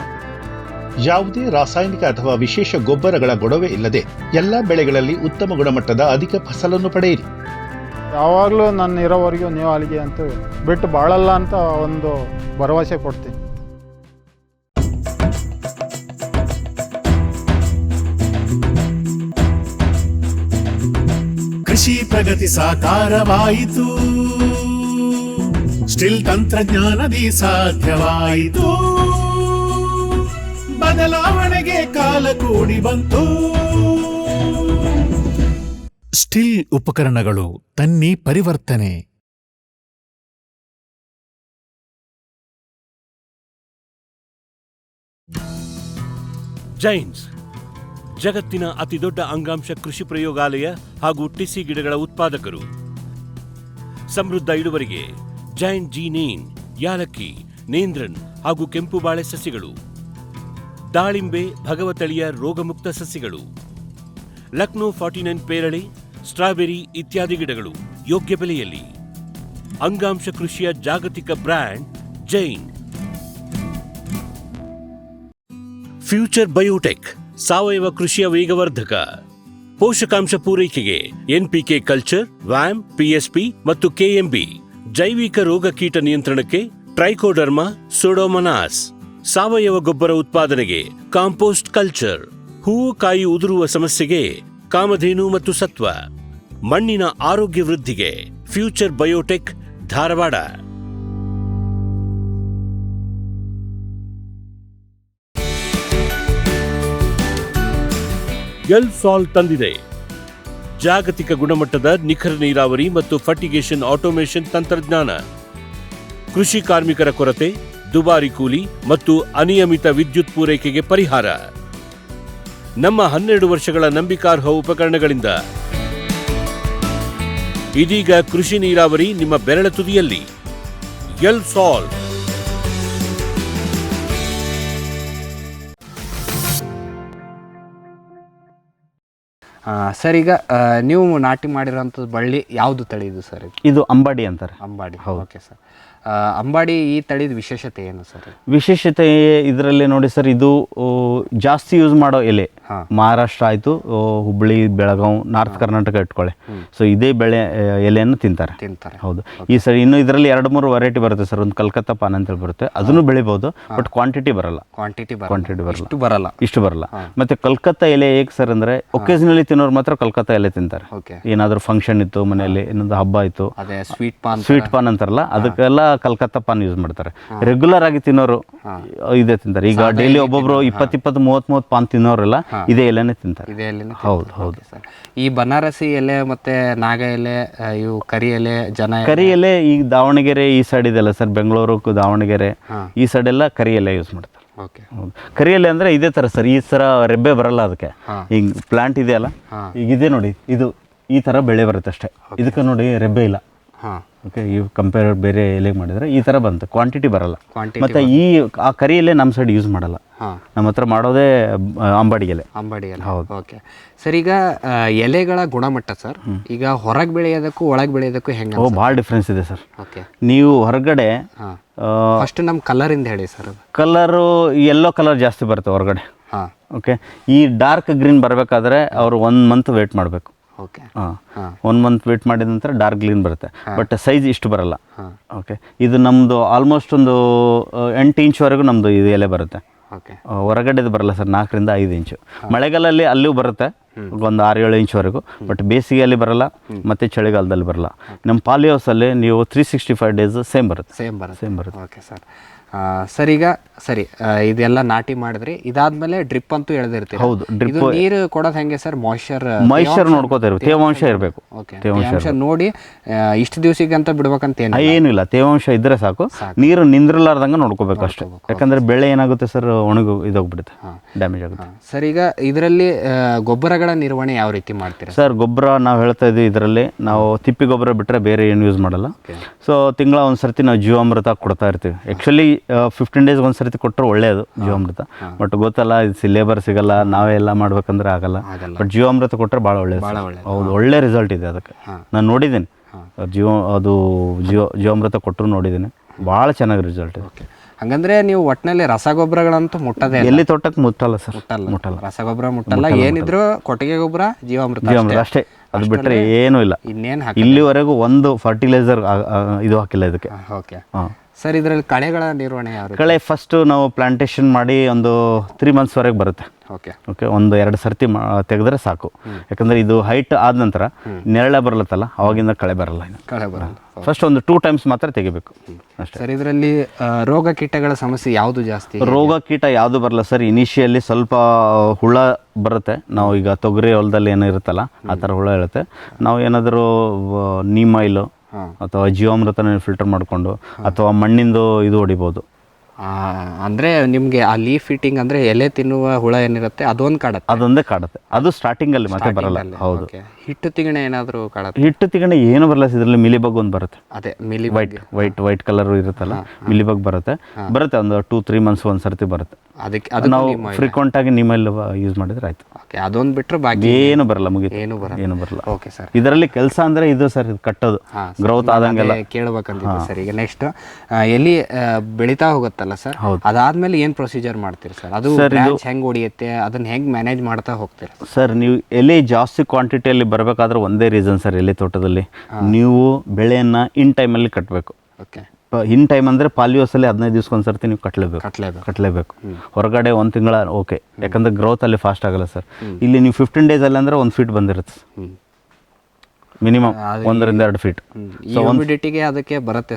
ಯಾವುದೇ ರಾಸಾಯನಿಕ ಅಥವಾ ವಿಶೇಷ ಗೊಬ್ಬರಗಳ ಗೊಡವೆ ಇಲ್ಲದೆ ಎಲ್ಲ ಬೆಳೆಗಳಲ್ಲಿ ಉತ್ತಮ ಗುಣಮಟ್ಟದ ಅಧಿಕ ಫಸಲನ್ನು ಪಡೆಯಿರಿ. ಯಾವಾಗಲೂ ನನ್ನ ಇರೋವರೆಗೂ ನೂವಾಲ್ಗಿ ಅಂತೂ ಬಿಟ್ಟು ಬಾಳಲ್ಲ ಅಂತ ಒಂದು ಭರವಸೆ ಕೊಡ್ತೀನಿ. ಕೃಷಿ ಪ್ರಗತಿ ಸಾಕಾರವಾಯಿತು, ಸ್ಟಿಲ್ ತಂತ್ರಜ್ಞಾನದಿ ಸಾಧ್ಯವಾಯಿತು, ಬದಲಾವಣೆಗೆ ಕಾಲ ಕೂಡಿ ಬಂತು. ಸ್ಟಿಲ್ ಉಪಕರಣಗಳು ತನ್ನಿ ಪರಿವರ್ತನೆ. ಜೈನ್ಸ್ ಜಗತ್ತಿನ ಅತಿದೊಡ್ಡ ಅಂಗಾಂಶ ಕೃಷಿ ಪ್ರಯೋಗಾಲಯ ಹಾಗೂ ಟಿಸಿ ಗಿಡಗಳ ಉತ್ಪಾದಕರು. ಸಮೃದ್ಧ ಇಳುವರಿಗೆ ಜೈನ್ ಜೀನೇನ್, ಯಾಲಕ್ಕಿ, ನೇಂದ್ರನ್ ಹಾಗೂ ಕೆಂಪು ಬಾಳೆ ಸಸಿಗಳು, ದಾಳಿಂಬೆ, ಭಗವತಳಿಯ ರೋಗಮುಕ್ತ ಸಸಿಗಳು, ಲಕ್ನೋ 49 ಪೇರಳೆ, ಸ್ಟ್ರಾಬೆರಿ ಇತ್ಯಾದಿ ಗಿಡಗಳು ಯೋಗ್ಯ ಬೆಲೆಯಲ್ಲಿ. ಅಂಗಾಂಶ ಕೃಷಿಯ ಜಾಗತಿಕ ಬ್ರ್ಯಾಂಡ್ ಜೈನ್. ಫ್ಯೂಚರ್ ಬಯೋಟೆಕ್ ಸಾವಯವ ಕೃಷಿಯ ವೇಗವರ್ಧಕ. ಪೋಷಕಾಂಶ ಪೂರೈಕೆಗೆ ಎನ್ಪಿಕೆ ಕಲ್ಚರ್, ವ್ಯಾಮ್, ಪಿಎಸ್ಪಿ ಮತ್ತು ಕೆಎಂಬಿ. ಜೈವಿಕ ರೋಗ ಕೀಟ ನಿಯಂತ್ರಣಕ್ಕೆ ಟ್ರೈಕೋಡರ್ಮಾ, ಸೂಡೋಮನಾಸ್. ಸಾವಯವ ಗೊಬ್ಬರ ಉತ್ಪಾದನೆಗೆ ಕಾಂಪೋಸ್ಟ್ ಕಲ್ಚರ್. ಹೂವು ಕಾಯಿ ಉದುರುವ ಸಮಸ್ಯೆಗೆ ಕಾಮಧೇನು ಮತ್ತು ಸತ್ವ. ಮಣ್ಣಿನ ಆರೋಗ್ಯ ವೃದ್ಧಿಗೆ ಫ್ಯೂಚರ್ ಬಯೋಟೆಕ್, ಧಾರವಾಡ. ಎಲ್ಸಾಲ್ ತಂದಿದೆ ಜಾಗತಿಕ ಗುಣಮಟ್ಟದ ನಿಖರ ನೀರಾವರಿ ಮತ್ತು ಫರ್ಟಿಗೇಷನ್ ಆಟೋಮೇಷನ್ ತಂತ್ರಜ್ಞಾನ. ಕೃಷಿ ಕಾರ್ಮಿಕರ ಕೊರತೆ, ದುಬಾರಿ ಕೂಲಿ ಮತ್ತು ಅನಿಯಮಿತ ವಿದ್ಯುತ್ ಪೂರೈಕೆಗೆ ಪರಿಹಾರ. ನಮ್ಮ 12 ವರ್ಷಗಳ ನಂಬಿಕಾರ್ಹ ಉಪಕರಣಗಳಿಂದ ಇದೀಗ ಕೃಷಿ ನೀರಾವರಿ ನಿಮ್ಮ ಬೆರಳ ತುದಿಯಲ್ಲಿ. ಗೆಲ್ಸಾಲ್. ಸರ್, ಈಗ ನೀವು ನಾಟಿ ಮಾಡಿರೋಂಥದ್ದು ಬಳ್ಳಿ ಯಾವುದು ತಳಿ ಇದು ಸರ್? ಇದು ಅಂಬಾಡಿ ಅಂತಾರೆ. ಅಂಬಾಡಿ. Okay sir. ಅಂಬಾಡಿ ಈ ತಳಿದ ವಿಶೇಷತೆ ಏನು ಸರ್? ವಿಶೇಷತೆ ಇದರಲ್ಲಿ ನೋಡಿ ಸರ್, ಇದು ಜಾಸ್ತಿ ಯೂಸ್ ಮಾಡೋ ಎಲೆ ಮಹಾರಾಷ್ಟ್ರ ಆಯಿತು, ಹುಬ್ಬಳ್ಳಿ, ಬೆಳಗಾವ್, ನಾರ್ತ್ ಕರ್ನಾಟಕ ಇಟ್ಕೊಳ್ಳಿ. ಸೊ ಇದೇ ಬೆಳೆ ಎಲೆಯನ್ನು ತಿಂತಾರೆ. ಹೌದು. ಈ ಸರಿ ಇನ್ನು ಇದರಲ್ಲಿ 2-3 ವೆರೈಟಿ ಬರುತ್ತೆ ಸರ್. ಒಂದು ಕಲ್ಕತ್ತಾ ಪಾನ್ ಅಂತೇಳಿ ಬರುತ್ತೆ, ಅದನ್ನು ಬೆಳಿಬೋದು, ಬಟ್ ಕ್ವಾಂಟಿಟಿ ಬರಲ್ಲ. ಇಷ್ಟು ಬರಲ್ಲ. ಮತ್ತೆ ಕಲ್ಕತ್ತಾ ಎಲೆ ಹೇಗೆ ಸರ್ ಅಂದರೆ, ಒಕೇಶನಲಿ ತಿನ್ನೋರು ಮಾತ್ರ ಕಲ್ಕತ್ತಾ ಎಲೆ ತಿಂತಾರೆ. ಏನಾದರೂ ಫಂಕ್ಷನ್ ಇತ್ತು ಮನೆಯಲ್ಲಿ, ಇನ್ನೊಂದು ಹಬ್ಬ ಆಯಿತು, ಸ್ವೀಟ್ ಪಾನ್ ಅಂತಾರಲ್ಲ, ಅದಕ್ಕೆಲ್ಲ ಕಲ್ಕತ್ತಾ ಪಾನ್ ಯೂಸ್ ಮಾಡ್ತಾರೆ. ರೆಗ್ಯುಲರ್ ಆಗಿ ತಿನ್ನೋರು ಇದೇ ತಿಂತಾರೆ. ಈಗ ಡೈಲಿ ಒಬ್ಬೊಬ್ರು 20-30 ಪಾನ್ ತಿನ್ನೋರೆಲ್ಲ ಇದೇ ಎಲೆನೇ ತಿಂತಾರೆ. ಹೌದು. ಈ ಬನಾರಸಿ ಎಲೆ ಮತ್ತೆ ನಾಗ ಎಲೆ, ಇವು ಕರಿ ಎಲೆ, ಕರಿ ಎಲೆ ಈ ದಾವಣಗೆರೆ ಈ ಸೈಡ್ ಇದೆಲ್ಲ ಸರ್, ಬೆಂಗಳೂರು, ದಾವಣಗೆರೆ ಈ ಸೈಡ್ ಎಲ್ಲ ಕರಿ ಎಲೆ ಯೂಸ್ ಮಾಡ್ತಾರೆ. ಕರಿ ಎಲೆ ಅಂದ್ರೆ ಇದೇ ತರ ಸರ್, ಈ ತರ ರೆಬ್ಬೆ ಬರಲ್ಲ ಅದಕ್ಕೆ. ಈಗ ಪ್ಲಾಂಟ್ ಇದೆಯಲ್ಲ, ಈಗ ಇದೆ ನೋಡಿ, ಇದು ಈ ತರ ಬೆಳೆ ಬರುತ್ತೆ ಅಷ್ಟೇ. ಇದಕ್ಕೆ ನೋಡಿ ರೆಬ್ಬೆ ಇಲ್ಲ. ಓಕೆ, ಈ ಕಂಪೇರ್ ಬೇರೆ ಎಲೆಗೆ ಮಾಡಿದರೆ ಈ ಥರ ಬಂತು, ಕ್ವಾಂಟಿಟಿ ಬರಲ್ಲ. ಮತ್ತು ಆ ಕರಿ ಎಲೆ ನಮ್ಮ ಸೈಡ್ ಯೂಸ್ ಮಾಡಲ್ಲ, ನಮ್ಮ ಹತ್ರ ಮಾಡೋದೇ ಅಂಬಾಡಿ ಎಲೆ. ಹೌದು. ಓಕೆ ಸರ್, ಈಗ ಎಲೆಗಳ ಗುಣಮಟ್ಟ ಸರ್, ಈಗ ಹೊರಗೆ ಬೆಳೆಯೋದಕ್ಕೂ ಒಳಗೆ ಬೆಳೆಯೋದಕ್ಕೂ ಹೆಂಗೆ? ಭಾಳ ಡಿಫ್ರೆನ್ಸ್ ಇದೆ ಸರ್. ಓಕೆ, ನೀವು ಹೊರಗಡೆ ಫಸ್ಟ್ ನಮ್ಮ ಕಲರಿಂದ ಹೇಳಿ ಸರ್. ಕಲರು ಯೆಲ್ಲೋ ಕಲರ್ ಜಾಸ್ತಿ ಬರುತ್ತೆ ಹೊರಗಡೆ. ಓಕೆ, ಈ ಡಾರ್ಕ್ ಗ್ರೀನ್ ಬರಬೇಕಾದ್ರೆ ಅವರು 1 ಮಂತ್ ವೇಟ್ ಮಾಡಬೇಕು. ಓಕೆ, 1 ಮಂತ್ ವೇಟ್ ಮಾಡಿದ ನಂತರ ಡಾರ್ಕ್ ಗ್ರೀನ್ ಬರುತ್ತೆ, ಬಟ್ ಸೈಜ್ ಇಷ್ಟು ಬರಲ್ಲ. ಓಕೆ, ಇದು ನಮ್ಮದು ಆಲ್ಮೋಸ್ಟ್ ಒಂದು 8 ಇಂಚ್ವರೆಗೂ ನಮ್ಮದು ಇದು ಎಲೆ ಬರುತ್ತೆ. ಹೊರಗಡೆದು ಬರಲ್ಲ ಸರ್, 4-5 ಇಂಚು. ಮಳೆಗಾಲದಲ್ಲಿ ಅಲ್ಲೂ ಬರುತ್ತೆ ಒಂದು 6-7 ಇಂಚ್ವರೆಗೂ, ಬಟ್ ಬೇಸಿಗೆಯಲ್ಲಿ ಬರಲ್ಲ, ಮತ್ತು ಚಳಿಗಾಲದಲ್ಲಿ ಬರಲ್ಲ. ನಮ್ಮ ಪಾಲಿ ಹೌಸಲ್ಲಿ ನೀವು 365 ಡೇಸ್ ಸೇಮ್ ಬರುತ್ತೆ. Okay sir. ಸರ್, ಈಗ ಸರಿ, ಇದೆಲ್ಲ ನಾಟಿ ಮಾಡಿದ್ರಿ, ಇದಾದ್ಮೇಲೆ ಡ್ರಿಪ್ ಅಂತೂ ಎಳೆದಿರ್ತೀವಿ. ಹೌದು, ಡ್ರಿಪ್ ನೀರು ಕೊಡೋದು ಹೆಂಗೆ ಸರ್? ಮಾಯಿಶ್ಚರ್ ನೋಡ್ಕೋತಾ ಇರ್ಬೇಕು, ತೇವಾಂಶ ಇರಬೇಕು. ತೇವಾಂಶ ನೋಡಿ ಇಷ್ಟು ದಿವಸಕ್ಕೆ ಅಂತ ಬಿಡ್ಬೇಕಂತ ಏನಿಲ್ಲ, ತೇವಾಂಶ ಇದ್ರೆ ಸಾಕು. ನೀರು ನಿಂದ್ರಲಾರ್ದಂಗೆ ನೋಡ್ಕೋಬೇಕು ಅಷ್ಟೇ, ಯಾಕಂದ್ರೆ ಬೆಳೆ ಏನಾಗುತ್ತೆ ಸರ್, ಒಣಗು ಇದೋಗ್ಬಿಡುತ್ತೆ, ಡ್ಯಾಮೇಜ್ ಆಗುತ್ತೆ. ಸರ್, ಈಗ ಇದರಲ್ಲಿ ಗೊಬ್ಬರಗಳ ನಿರ್ವಹಣೆ ಯಾವ ರೀತಿ ಮಾಡ್ತೀರಾ ಸರ್? ಗೊಬ್ಬರ ನಾವು ಹೇಳ್ತಾ ಇದ್ದೀವಿ, ಇದರಲ್ಲಿ ನಾವು ತಿಪ್ಪಿ ಗೊಬ್ಬರ ಬಿಟ್ಟರೆ ಬೇರೆ ಏನು ಯೂಸ್ ಮಾಡಲ್ಲ. ಸೊ ತಿಂಗಳ ಒಂದ್ಸರ್ತಿ ನಾವು ಜೀವಾಮೃತ ಕೊಡ್ತಾ ಇರ್ತೀವಿ. ಆ್ಯಕ್ಚುಲಿ 15 ಡೇಸ್ ಒಂದ್ಸರ್ತಿ ಕೊಟ್ಟರೆ ಒಳ್ಳೆಯದು ಜೀವಾಮೃತ, ಬಟ್ ಗೊತ್ತಲ್ಲ, ಇದು ಲೇಬರ್ ಸಿಗಲ್ಲ, ನಾವೇ ಎಲ್ಲ ಮಾಡ್ಬೇಕಂದ್ರೆ ಆಗಲ್ಲ. ಬಟ್ ಜೀವಾಮೃತ ಕೊಟ್ಟರೆ ಭಾಳ ಒಳ್ಳೆಯದು. ಹೌದು, ಒಳ್ಳೆ ರಿಸಲ್ಟ್ ಇದೆ ಅದಕ್ಕೆ. ನಾನು ನೋಡಿದ್ದೀನಿ, ಜೀವಾಮೃತ ಕೊಟ್ಟರು ನೋಡಿದ್ದೀನಿ, ಭಾಳ ಚೆನ್ನಾಗಿ ರಿಸಲ್ಟ್ ಇದೆ. ಹಂಗಂದ್ರೆ ನೀವು ಒಟ್ಟಿನಲ್ಲಿ ರಸಗೊಬ್ಬರಗಳಂತೂ ಮುಟ್ಟದೆ ಎಲ್ಲಿ ತೋಟಕ್ಕೆ ಮುಟ್ಟಲ್ಲ ಸರ್, ಮುಟ್ಟಲ್ಲ. ರಸಗೊಬ್ಬರ ಮುಟ್ಟಲ್ಲ, ಏನಿದ್ರು ಕೊಟ್ಟಿಗೆ ಗೊಬ್ಬರ, ಜೀವಾಮೃತ ಅಷ್ಟೇ. ಅದು ಬಿಟ್ಟರೆ ಏನೂ ಇಲ್ಲ. ಇನ್ನೇನು ಇಲ್ಲಿವರೆಗೂ ಒಂದು ಫರ್ಟಿಲೈಸರ್ ಇದು ಹಾಕಿಲ್ಲ ಇದಕ್ಕೆ. ಓಕೆ ಸರ್, ಇದರಲ್ಲಿ ಕಳೆಗಳ ನಿರ್ವಹಣೆ ಯಾವ? ಕಳೆ ಫಸ್ಟ್ ನಾವು ಪ್ಲಾಂಟೇಶನ್ ಮಾಡಿ ಒಂದು 3 ಮಂತ್ಸ್ವರೆಗೆ ಬರುತ್ತೆ. ಓಕೆ, 1-2 ಸರ್ತಿ ತೆಗೆದ್ರೆ ಸಾಕು. ಯಾಕಂದ್ರೆ ಇದು ಹೈಟ್ ಆದ ನಂತರ ನೆರಳೆ ಬರಲತ್ತಲ್ಲ, ಅವಾಗಿಂದ ಕಳೆ ಬರಲ್ಲ. ಫಸ್ಟ್ ಒಂದು 2 ಟೈಮ್ಸ್ ಮಾತ್ರ ತೆಗಿಬೇಕು ಅಷ್ಟೇ. ಸರ್, ಇದರಲ್ಲಿ ರೋಗ ಕೀಟಗಳ ಸಮಸ್ಯೆ ಯಾವುದು ಜಾಸ್ತಿ? ರೋಗ ಕೀಟ ಯಾವುದು ಬರಲ್ಲ ಸರ್. ಇನಿಷಿಯಲಿ ಸ್ವಲ್ಪ ಹುಳ ಬರುತ್ತೆ. ನಾವು ಈಗ ತೊಗರಿ ಹೊಲದಲ್ಲಿ ಏನೋ ಇರುತ್ತಲ್ಲ, ಆ ಥರ ಹುಳ ಇರುತ್ತೆ. ನಾವು ಏನಾದರೂ ನೀಮ್ ಆಯಿಲು ಅಥವಾ ಜೀವಾಮೃತನ ಫಿಲ್ಟರ್ ಮಾಡಿಕೊಂಡು ಅಥವಾ ಮಣ್ಣಿಂದು ಇದು ಹೊಡಿಬೋದು. ಅಂದರೆ ನಿಮಗೆ ಆ ಲೀಫ್ ಫಿಟ್ಟಿಂಗ್ ಅಂದರೆ ಎಲೆ ತಿನ್ನುವ ಹುಳ ಏನಿರುತ್ತೆ ಅದೊಂದೇ ಕಾಡುತ್ತೆ. ಅದು ಸ್ಟಾರ್ಟಿಂಗಲ್ಲಿ ಮತ್ತೆ ಬರಲ್ಲ. ಹೌದು. ಹಿಟ್ಟು ತಿಗಣೆ ಏನಾದರೂ ಕಾಡುತ್ತೆ? ಹಿಟ್ಟು ತಿಗಣೆ ಏನು ಬರಲ್ಲ, ಇದರಲ್ಲಿ ಮಿಲಿಬಗ್ ಒಂದು ಬರುತ್ತೆ. ಅದೇ ವೈಟ್ ಕಲರ್ ಇರುತ್ತಲ್ಲ, ಮಿಲಿಬಗ್ ಬರುತ್ತೆ. ಒಂದು 2-3 ಮಂತ್ಸ್ ಒಂದು ಸರ್ತಿ ಬರುತ್ತೆ. ಅದಕ್ಕೆ ನಾವು ಫ್ರೀಕ್ವೆಂಟ್ ಆಗಿ ನಿಮ್ಮಲ್ಲಿ ಯೂಸ್ ಮಾಡಿದ್ರೆ ಆಯ್ತು. ಅದೊಂದು ಬಿಟ್ಟರೆ ಬಾಕಿ ಏನು ಬರಲ್ಲ, ಮುಗಿತು. ಏನು ಬರಲ್ಲ. ಓಕೆ ಸರ್, ಇದರಲ್ಲಿ ಕೆಲಸ ಅಂದರೆ ಇದು ಸರ್, ಇದು ಕಟ್ಟೋದು, ಗ್ರೋತ್ ಆದಂಗೆಲ್ಲ ಕೇಳಬೇಕಂತ ಸರ್. ಈಗ ನೆಕ್ಸ್ಟ್ ಎಲ್ಲಿ ಬೆಳೀತಾ ಹೋಗುತ್ತಲ್ಲ ಸರ್, ಅದಾದ್ಮೇಲೆ ಏನು ಪ್ರೊಸೀಜರ್ ಮಾಡ್ತೀರಿ ಸರ್? ಅದು ಹೆಂಗೆ ಹೊಡಿಯುತ್ತೆ, ಅದನ್ನ ಹೆಂಗೆ ಮ್ಯಾನೇಜ್ ಮಾಡ್ತಾ ಹೋಗ್ತೀರಿ ಸರ್? ನೀವು ಎಲೆ ಜಾಸ್ತಿ ಕ್ವಾಂಟಿಟಿಯಲ್ಲಿ ಬರಬೇಕಾದ್ರೆ ಒಂದೇ ರೀಸನ್ ಸರ್, ಎಲೆ ತೋಟದಲ್ಲಿ ನೀವು ಬೆಳೆಯನ್ನು ಇನ್ ಟೈಮಲ್ಲಿ ಕಟ್ಟಬೇಕು. ಓಕೆ, ಇನ್ ಟೈಮ್ ಅಂದರೆ ಪಾಲಿಯೋಸಲ್ಲಿ 15 ದಿವಸಕ್ಕೊಂದ್ಸರ್ತಿ ನೀವು ಕಟ್ಟಲೇಬೇಕು. ಹೊರಗಡೆ 1 ತಿಂಗಳ ಓಕೆ, ಯಾಕಂದರೆ ಗ್ರೋತ್ ಅಲ್ಲಿ ಫಾಸ್ಟ್ ಆಗಲ್ಲ ಸರ್. ಇಲ್ಲಿ ನೀವು 15 ಡೇಸಲ್ಲಿ ಅಂದರೆ 1 ಫೀಟ್ ಬಂದಿರುತ್ತೆ ಮಿನಿಮಮ್, 1-2 ಫೀಟ್. ಹ್ಯುಮಿಡಿಟಿಗೆ ಅದಕ್ಕೆ ಬರುತ್ತೆ.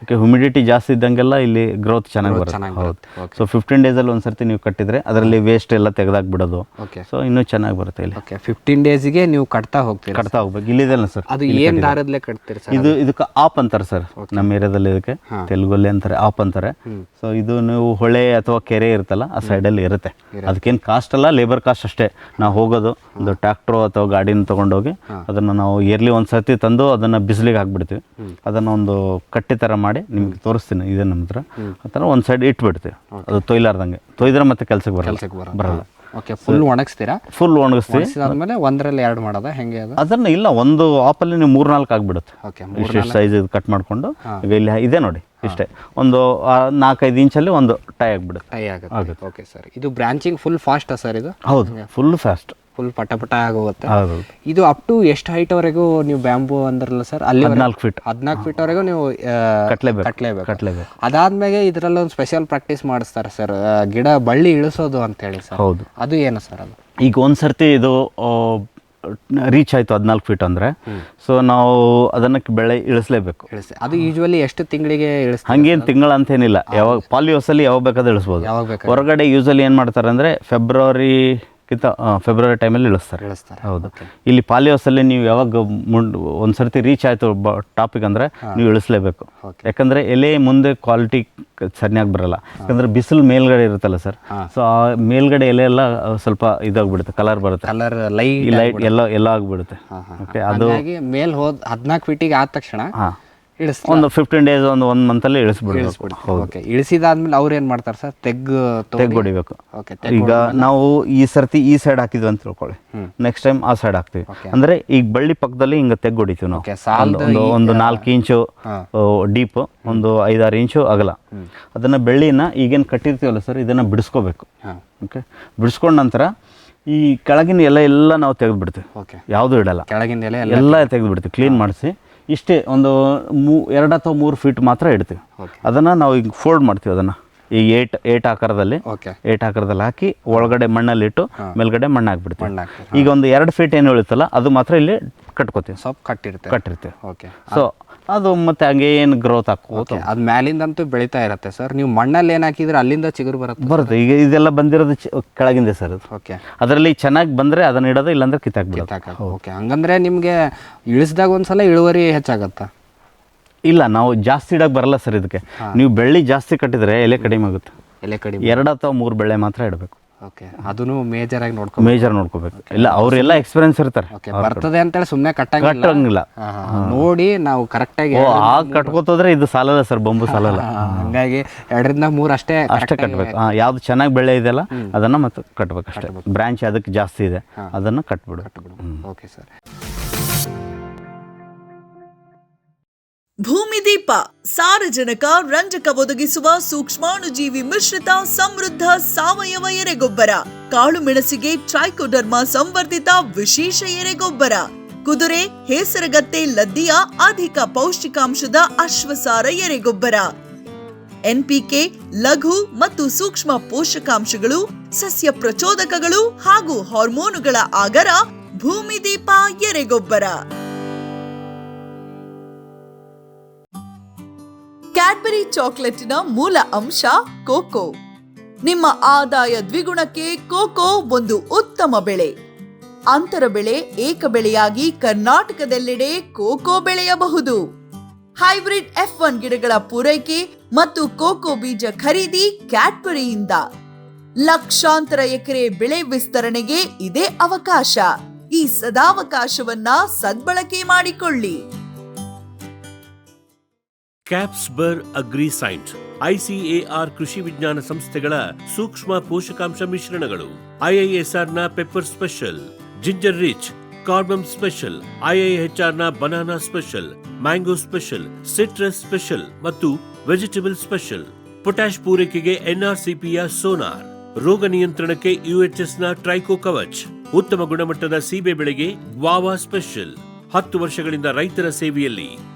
ಓಕೆ, ಹ್ಯುಮಿಡಿಟಿ ಜಾಸ್ತಿ ಇದ್ದಂಗೆಲ್ಲ ಇಲ್ಲಿ ಗ್ರೋತ್ ಚೆನ್ನಾಗಿ ಬರುತ್ತೆ. ಹೌದು. ಸೊ 15 ಡೇಸಲ್ಲಿ ಒಂದ್ಸರ್ತಿ ನೀವು ಕಟ್ಟಿದ್ರೆ ಅದರಲ್ಲಿ ವೇಸ್ಟ್ ಎಲ್ಲ ತೆಗೆದಾಕ್ಬಿಡೋದು. ಸೊ ಇನ್ನೂ ಚೆನ್ನಾಗಿ ಬರುತ್ತೆ ಇಲ್ಲಿ. 15 ಡೇಸ್ಗೆ ನೀವು ಕಟ್ತಾ ಹೋಗ್ಬೇಕು. ಇಲ್ಲಿದೆಲ್ಲ ಸರ್, ಅದು ಏನು ದಾರದಲ್ಲೇ ಕಟ್ತೀರಿ ಸರ್? ಇದಕ್ಕೆ ಆಪ್ ಅಂತಾರೆ ಸರ್, ನಮ್ಮ ಏರಿಯಾದಲ್ಲಿ ಇದಕ್ಕೆ ತೆಲುಗಲ್ಲಿ ಅಂತಾರೆ, ಆಪ್ ಅಂತಾರೆ. ಸೊ ಇದು ನೀವು ಹೊಳೆ ಅಥವಾ ಕೆರೆ ಇರುತ್ತಲ್ಲ, ಆ ಸೈಡಲ್ಲಿ ಇರುತ್ತೆ. ಅದಕ್ಕೇನು ಕಾಸ್ಟ್ ಅಲ್ಲ, ಲೇಬರ್ ಕಾಸ್ಟ್ ಅಷ್ಟೇ. ನಾವು ಹೋಗೋದು ಒಂದು ಟ್ರ್ಯಾಕ್ಟ್ರೋ ಅಥವಾ ಗಾಡಿನ ತೊಗೊಂಡೋಗಿ ಅದನ್ನು ನಾವು ನಾವು ಇಯರ್ಲಿ ಒಂದು ಸರ್ತಿ ತಂದು ಅದನ್ನು ಬಿಸಿಲಿಗೆ ಹಾಕ್ಬಿಡ್ತೀವಿ. ಅದನ್ನು ಒಂದು ಕಟ್ಟಿ ಥರ ಮಾಡಿ ನಿಮ್ಗೆ ತೋರಿಸ್ತೀನಿ, ಇದೆ ನಮ್ಮ ಹತ್ರ. ಆ ಥರ ಒಂದು ಸೈಡ್ ಇಟ್ಬಿಡ್ತೀವಿ, ಅದು ತೊಯ್ಲಾರ್ದಂಗೆ. ತೊಯ್ದ್ರೆ ಮತ್ತೆ ಕೆಲಸಕ್ಕೆ ಬರಲ್ಲ. ಓಕೆ, ಫುಲ್ ಒಣಗಿಸ್ತೀರಾ? ಫುಲ್ ಒಣಗಿಸ್ತೀವಿ. ಆದ್ಮೇಲೆ ಒಂದರಲ್ಲಿ ಎರಡು ಮಾಡೋದ ಹೆಂಗೆ ಅದು? ಅದನ್ನು ಇಲ್ಲ, ಒಂದು ಆಪಲ್ಲಿ ನೀವು 3-4 ಆಗಿಬಿಡುತ್ತೆ. ಓಕೆ, ಇಷ್ಟು ಸೈಜ್ ಇದು ಕಟ್ ಮಾಡಿಕೊಂಡು ಈಗ ಇಲ್ಲಿ ಇದೆ ನೋಡಿ, ಇಷ್ಟೇ ಒಂದು 4-5 ಇಂಚಲ್ಲಿ ಒಂದು ಟೈ ಆಗಿಬಿಡುತ್ತೆ. ಟೈ ಆಗುತ್ತೆ. ಓಕೆ ಸರ್, ಇದು ಬ್ರಾಂಚಿಂಗ್ ಫುಲ್ ಫಾಸ್ಟಾ ಸರ್? ಇದು ಹೌದು, ಫುಲ್ ಫಾಸ್ಟ್, ಫುಲ್ ಪಟ ಆಗೋಗುತ್ತೆ. ಹೌದು. ಇದು ಅಪ್ ಟು ಎಷ್ಟು ಹೈಟ್ವರೆಗೂ ನೀವು ಬ್ಯಾಂಬೂ ಅಂದ್ರಲ್ಲ ಸರ್, ಅಲ್ಲಿ 14 ಫೀಟ್ವರೆಗೂ ನೀವು ಕಟ್ಲೇಬೇಕು. ಅದಾದ್ಮೇಲೆ ಇದರಲ್ಲಿ ಒಂದು ಸ್ಪೆಷಲ್ ಪ್ರಾಕ್ಟೀಸ್ ಮಾಡಿಸ್ತಾರೆ ಸರ್, ಗಿಡ ಬಳ್ಳಿ ಇಳಿಸೋದು ಅಂತ ಹೇಳಿ ಸರ್. ಹೌದು. ಅದು ಏನು ಸರ್ ಅದು? ಈಗ ಒಂದು ಸರ್ತಿ ಇದು ರೀಚ್ ಆಯಿತು 14 ಫೀಟ್ ಅಂದರೆ, ಸೊ ನಾವು ಅದನ್ನು ಬೆಳೆ ಇಳಿಸ್ಲೇಬೇಕು. ಅದು ಯೂಶ್ವಲಿ ಎಷ್ಟು ತಿಂಗಳಿಗೆ ಇಳಿಸ್ತಾರೆ? ಹಂಗೇನು ತಿಂಗಳ ಅಂತೇನಿಲ್ಲ, ಯಾವಾಗ ಪಾಲಿಯೋಸಲ್ಲಿ ಯಾವಾಗ ಬೇಕಾದ್ರೂ ಇಳಿಸ್ಬೋದು. ಹೊರಗಡೆ ಯೂಶಲಿ ಏನು ಮಾಡ್ತಾರೆ ಅಂದರೆ ಫೆಬ್ರವರಿ ಟೈಮಲ್ಲಿ ಇಳಿಸ್ತಾರೆ. ಹೌದು. ಇಲ್ಲಿ ಪಾಲಿಯೋಸಲ್ಲಿ ನೀವು ಯಾವಾಗ ಒಂದು ಸರ್ತಿ ರೀಚ್ ಆಯಿತು ಟಾಪಿಕ್ ಅಂದರೆ ನೀವು ಇಳಿಸ್ಲೇಬೇಕು. ಯಾಕಂದರೆ ಎಲೆ ಮುಂದೆ ಕ್ವಾಲಿಟಿ ಸರಿಯಾಗಿ ಬರಲ್ಲ, ಯಾಕಂದರೆ ಬಿಸಿಲು ಮೇಲ್ಗಡೆ ಇರುತ್ತಲ್ಲ ಸರ್, ಸೊ ಆ ಮೇಲ್ಗಡೆ ಎಲೆ ಎಲ್ಲ ಸ್ವಲ್ಪ ಇದಾಗ್ಬಿಡುತ್ತೆ, ಕಲರ್ ಬರುತ್ತೆ, ಕಲರ್ ಲೈಟ್ ಎಲ್ಲ ಆಗಿಬಿಡುತ್ತೆ. ಓಕೆ, ಅದು ಮೇಲ್ ಹೋದ್ 14 ಫೀಟಿಗೆ ಆದ ತಕ್ಷಣ ಒಂದು 15 ಡೇಸ್ ಒಂದು ಮಂತಲ್ಲಿ ಇಳಿಸ್ಬಿಡ್ಬೇಕು. ಓಕೆ, ಇಳಿಸಿದಾದ್ಮೇಲೆ ಅವ್ರು ಏನು ಮಾಡ್ತಾರೆ ಸರ್? ತೆಗ್ಗೊಡಿಬೇಕು. ಈಗ ನಾವು ಈ ಸರ್ತಿ ಈ ಸೈಡ್ ಹಾಕಿದ್ವಿ ಅಂತ ತಿಳ್ಕೊಳ್ಳಿ, ನೆಕ್ಸ್ಟ್ ಟೈಮ್ ಆ ಸೈಡ್ ಹಾಕ್ತೀವಿ. ಅಂದ್ರೆ ಈಗ ಬಳ್ಳಿ ಪಕ್ಕದಲ್ಲಿ ಹಿಂಗೆ ತೆಗ್ಗೊಡಿತೀವಿ ನಾವು. ಒಂದು 4 ಇಂಚು ಡೀಪ್, ಒಂದು 5-6 ಇಂಚು ಅಗಲ. ಅದನ್ನ ಬೆಳ್ಳಿನ ಈಗೇನು ಕಟ್ಟಿರ್ತೀವಲ್ಲ ಸರ್, ಇದನ್ನ ಬಿಡಿಸ್ಕೋಬೇಕು. ಓಕೆ, ಬಿಡಿಸ್ಕೊಂಡ ನಂತರ ಈ ಕೆಳಗಿನ ಎಲ್ಲ ನಾವು ತೆಗೆದುಬಿಡ್ತೀವಿ, ಯಾವುದು ಇಡಲ್ಲ, ಕೆಳಗಿನ ಎಲ್ಲ ತೆಗೆದುಬಿಡ್ತೀವಿ, ಕ್ಲೀನ್ ಮಾಡಿಸಿ. ಇಷ್ಟೇ ಒಂದು 2 ಅಥವಾ 3 ಫೀಟ್ ಮಾತ್ರ ಇಡ್ತೀವಿ. ಅದನ್ನು ನಾವು ಈಗ ಫೋಲ್ಡ್ ಮಾಡ್ತೀವಿ, ಅದನ್ನು ಈಗ ಏಟ್ ಆಕಾರದಲ್ಲಿ ಹಾಕಿ ಒಳಗಡೆ ಮಣ್ಣಲ್ಲಿಟ್ಟು ಮೇಲ್ಗಡೆ ಮಣ್ಣು ಹಾಕ್ಬಿಡ್ತೀವಿ. ಈಗ ಒಂದು 2 ಫೀಟ್ ಏನು ಉಳಿತಲ್ಲ ಅದು ಮಾತ್ರ ಇಲ್ಲಿ ಕಟ್ಕೋತೀವಿ, ಕಟ್ಟಿರ್ತೀವಿ. ಸೊ ಅದು ಮತ್ತೆ ಹಂಗೆ ಏನು ಗ್ರೋತ್ ಹಾಕೋದು, ಅದು ಮ್ಯಾಲಿಂದಂತೂ ಬೆಳೀತಾ ಇರುತ್ತೆ ಸರ್. ನೀವು ಮಣ್ಣಲ್ಲಿ ಏನು ಹಾಕಿದ್ರೆ ಅಲ್ಲಿಂದ ಚಿಗುರು ಬರುತ್ತೆ. ಈಗ ಇದೆಲ್ಲ ಬಂದಿರೋದು ಕೆಳಗಿಂದ ಸರ್ ಅದು. ಓಕೆ, ಅದರಲ್ಲಿ ಚೆನ್ನಾಗಿ ಬಂದರೆ ಅದನ್ನ ಇಡೋದು, ಇಲ್ಲಾಂದ್ರೆ ಕಿತ್ತಾಕ್ಬಿಡೋದು. ಓಕೆ, ಹಂಗಂದ್ರೆ ನಿಮಗೆ ಇಳಿಸಿದಾಗ ಒಂದ್ಸಲ ಇಳುವರಿ ಹೆಚ್ಚಾಗತ್ತಾ? ಇಲ್ಲ, ನಾವು ಜಾಸ್ತಿ ಇಡಕ್ಕೆ ಬರಲ್ಲ ಸರ್ ಇದಕ್ಕೆ. ನೀವು ಬೆಳ್ಳಿ ಜಾಸ್ತಿ ಕಟ್ಟಿದ್ರೆ ಎಲೆ ಕಡಿಮೆ ಆಗುತ್ತೆ. 2 ಅಥವಾ 3 ಬೆಳೆ ಮಾತ್ರ ಇಡಬೇಕು. ಓಕೆ, ಅದನ್ನು ಮೇಜರ್ ನೋಡ್ಕೋಬೇಕು. ಇಲ್ಲ, ಅವರೆಲ್ಲ ಎಕ್ಸ್ಪೀರಿಯನ್ಸ್ ಇರ್ತಾರೆ. ಬರ್ತದೆ ಅಂತೇಳಿ ಸುಮ್ಮನೆ ಕಟ್ಟಂಗಿಲ್ಲ, ನೋಡಿ ನಾವು ಕರೆಕ್ಟಾಗಿ ಕಟ್ಕೋತೋದ್ರೆ ಇದು ಸಾಲಲ್ಲ ಸರ್, ಬಂಬು ಸಾಲಲ್ಲ. ಹಂಗಾಗಿ 2-3 ಅಷ್ಟೇ ಕಟ್ಬೇಕು. ಯಾವ್ದು ಚೆನ್ನಾಗಿ ಬೆಳೆ ಇದೆಯಲ್ಲ ಅದನ್ನ ಮತ್ತೆ ಕಟ್ಬೇಕು ಅಷ್ಟೇ. ಬ್ರಾಂಚ್ ಅದಕ್ಕೆ ಜಾಸ್ತಿ ಇದೆ, ಅದನ್ನ ಕಟ್ಬಿಡು. Okay sir. ಭೂಮಿದೀಪ ಸಾರಜನಕ ರಂಜಕ ಒದಗಿಸುವ ಸೂಕ್ಷ್ಮಾಣುಜೀವಿ ಮಿಶ್ರಿತ ಸಮೃದ್ಧ ಸಾವಯವ ಎರೆಗೊಬ್ಬರ. ಕಾಳು ಮೆಣಸಿಗೆ ಟ್ರೈಕೋಡರ್ಮಾ ಸಂವರ್ಧಿತ ವಿಶೇಷ ಎರೆಗೊಬ್ಬರ. ಕುದುರೆ, ಹೇಸರಗತ್ತೆ, ಲದ್ದಿಯ ಅಧಿಕ ಪೌಷ್ಟಿಕಾಂಶದ ಅಶ್ವಸಾರ ಎರೆಗೊಬ್ಬರ. ಎನ್ಪಿಕೆ, ಲಘು ಮತ್ತು ಸೂಕ್ಷ್ಮ ಪೋಷಕಾಂಶಗಳು, ಸಸ್ಯ ಪ್ರಚೋದಕಗಳು ಹಾಗೂ ಹಾರ್ಮೋನುಗಳ ಆಗರ ಭೂಮಿದೀಪ ಎರೆಗೊಬ್ಬರ. ಕ್ಯಾಡ್ಬರಿ ಚಾಕೊಲೇಟಿನ ಮೂಲ ಅಂಶ ಕೋಕೋ. ನಿಮ್ಮ ಆದಾಯ ದ್ವಿಗುಣಕ್ಕೆ ಕೋಕೋ ಒಂದು ಉತ್ತಮ ಬೆಳೆ. ಅಂತರ ಬೆಳೆ, ಏಕ ಬೆಳೆಯಾಗಿ ಕರ್ನಾಟಕದೆಲ್ಲೆಡೆ ಕೋಕೋ ಬೆಳೆಯಬಹುದು. ಹೈಬ್ರಿಡ್ F1 ಗಿಡಗಳ ಪೂರೈಕೆ ಮತ್ತು ಕೋಕೋ ಬೀಜ ಖರೀದಿ ಕ್ಯಾಡ್ಬರಿಯಿಂದ. ಲಕ್ಷಾಂತರ ಎಕರೆ ಬೆಳೆ ವಿಸ್ತರಣೆಗೆ ಇದೇ ಅವಕಾಶ. ಈ ಸದಾವಕಾಶವನ್ನ ಸದ್ಬಳಕೆ ಮಾಡಿಕೊಳ್ಳಿ. ಕ್ಯಾಪ್ಸ್ಬರ್ ಅಗ್ರಿಸೈನ್ಸ್, ICAR ಕೃಷಿ ವಿಜ್ಞಾನ ಸಂಸ್ಥೆಗಳ ಸೂಕ್ಷ್ಮ ಪೋಷಕಾಂಶ ಮಿಶ್ರಣಗಳು. IISR ನ pepper special, ginger rich, cardamom special, IIHR ನ banana special, mango special, citrus special ಮತ್ತು ವೆಜಿಟೇಬಲ್ ಸ್ಪೆಷಲ್. ಪೊಟ್ಯಾಶ್ ಪೂರೈಕೆಗೆ NRCPಯ ಸೋನಾರ್, ರೋಗ ನಿಯಂತ್ರಣಕ್ಕೆ UHS ನ ಟ್ರೈಕೋ ಕವಚ್, ಉತ್ತಮ ಗುಣಮಟ್ಟದ ಸೀಬೆ ಬೆಳೆಗೆ ಗ್ವಾವಾ ಸ್ಪೆಷಲ್. 10 ವರ್ಷಗಳಿಂದ ರೈತರ ಸೇವೆಯಲ್ಲಿ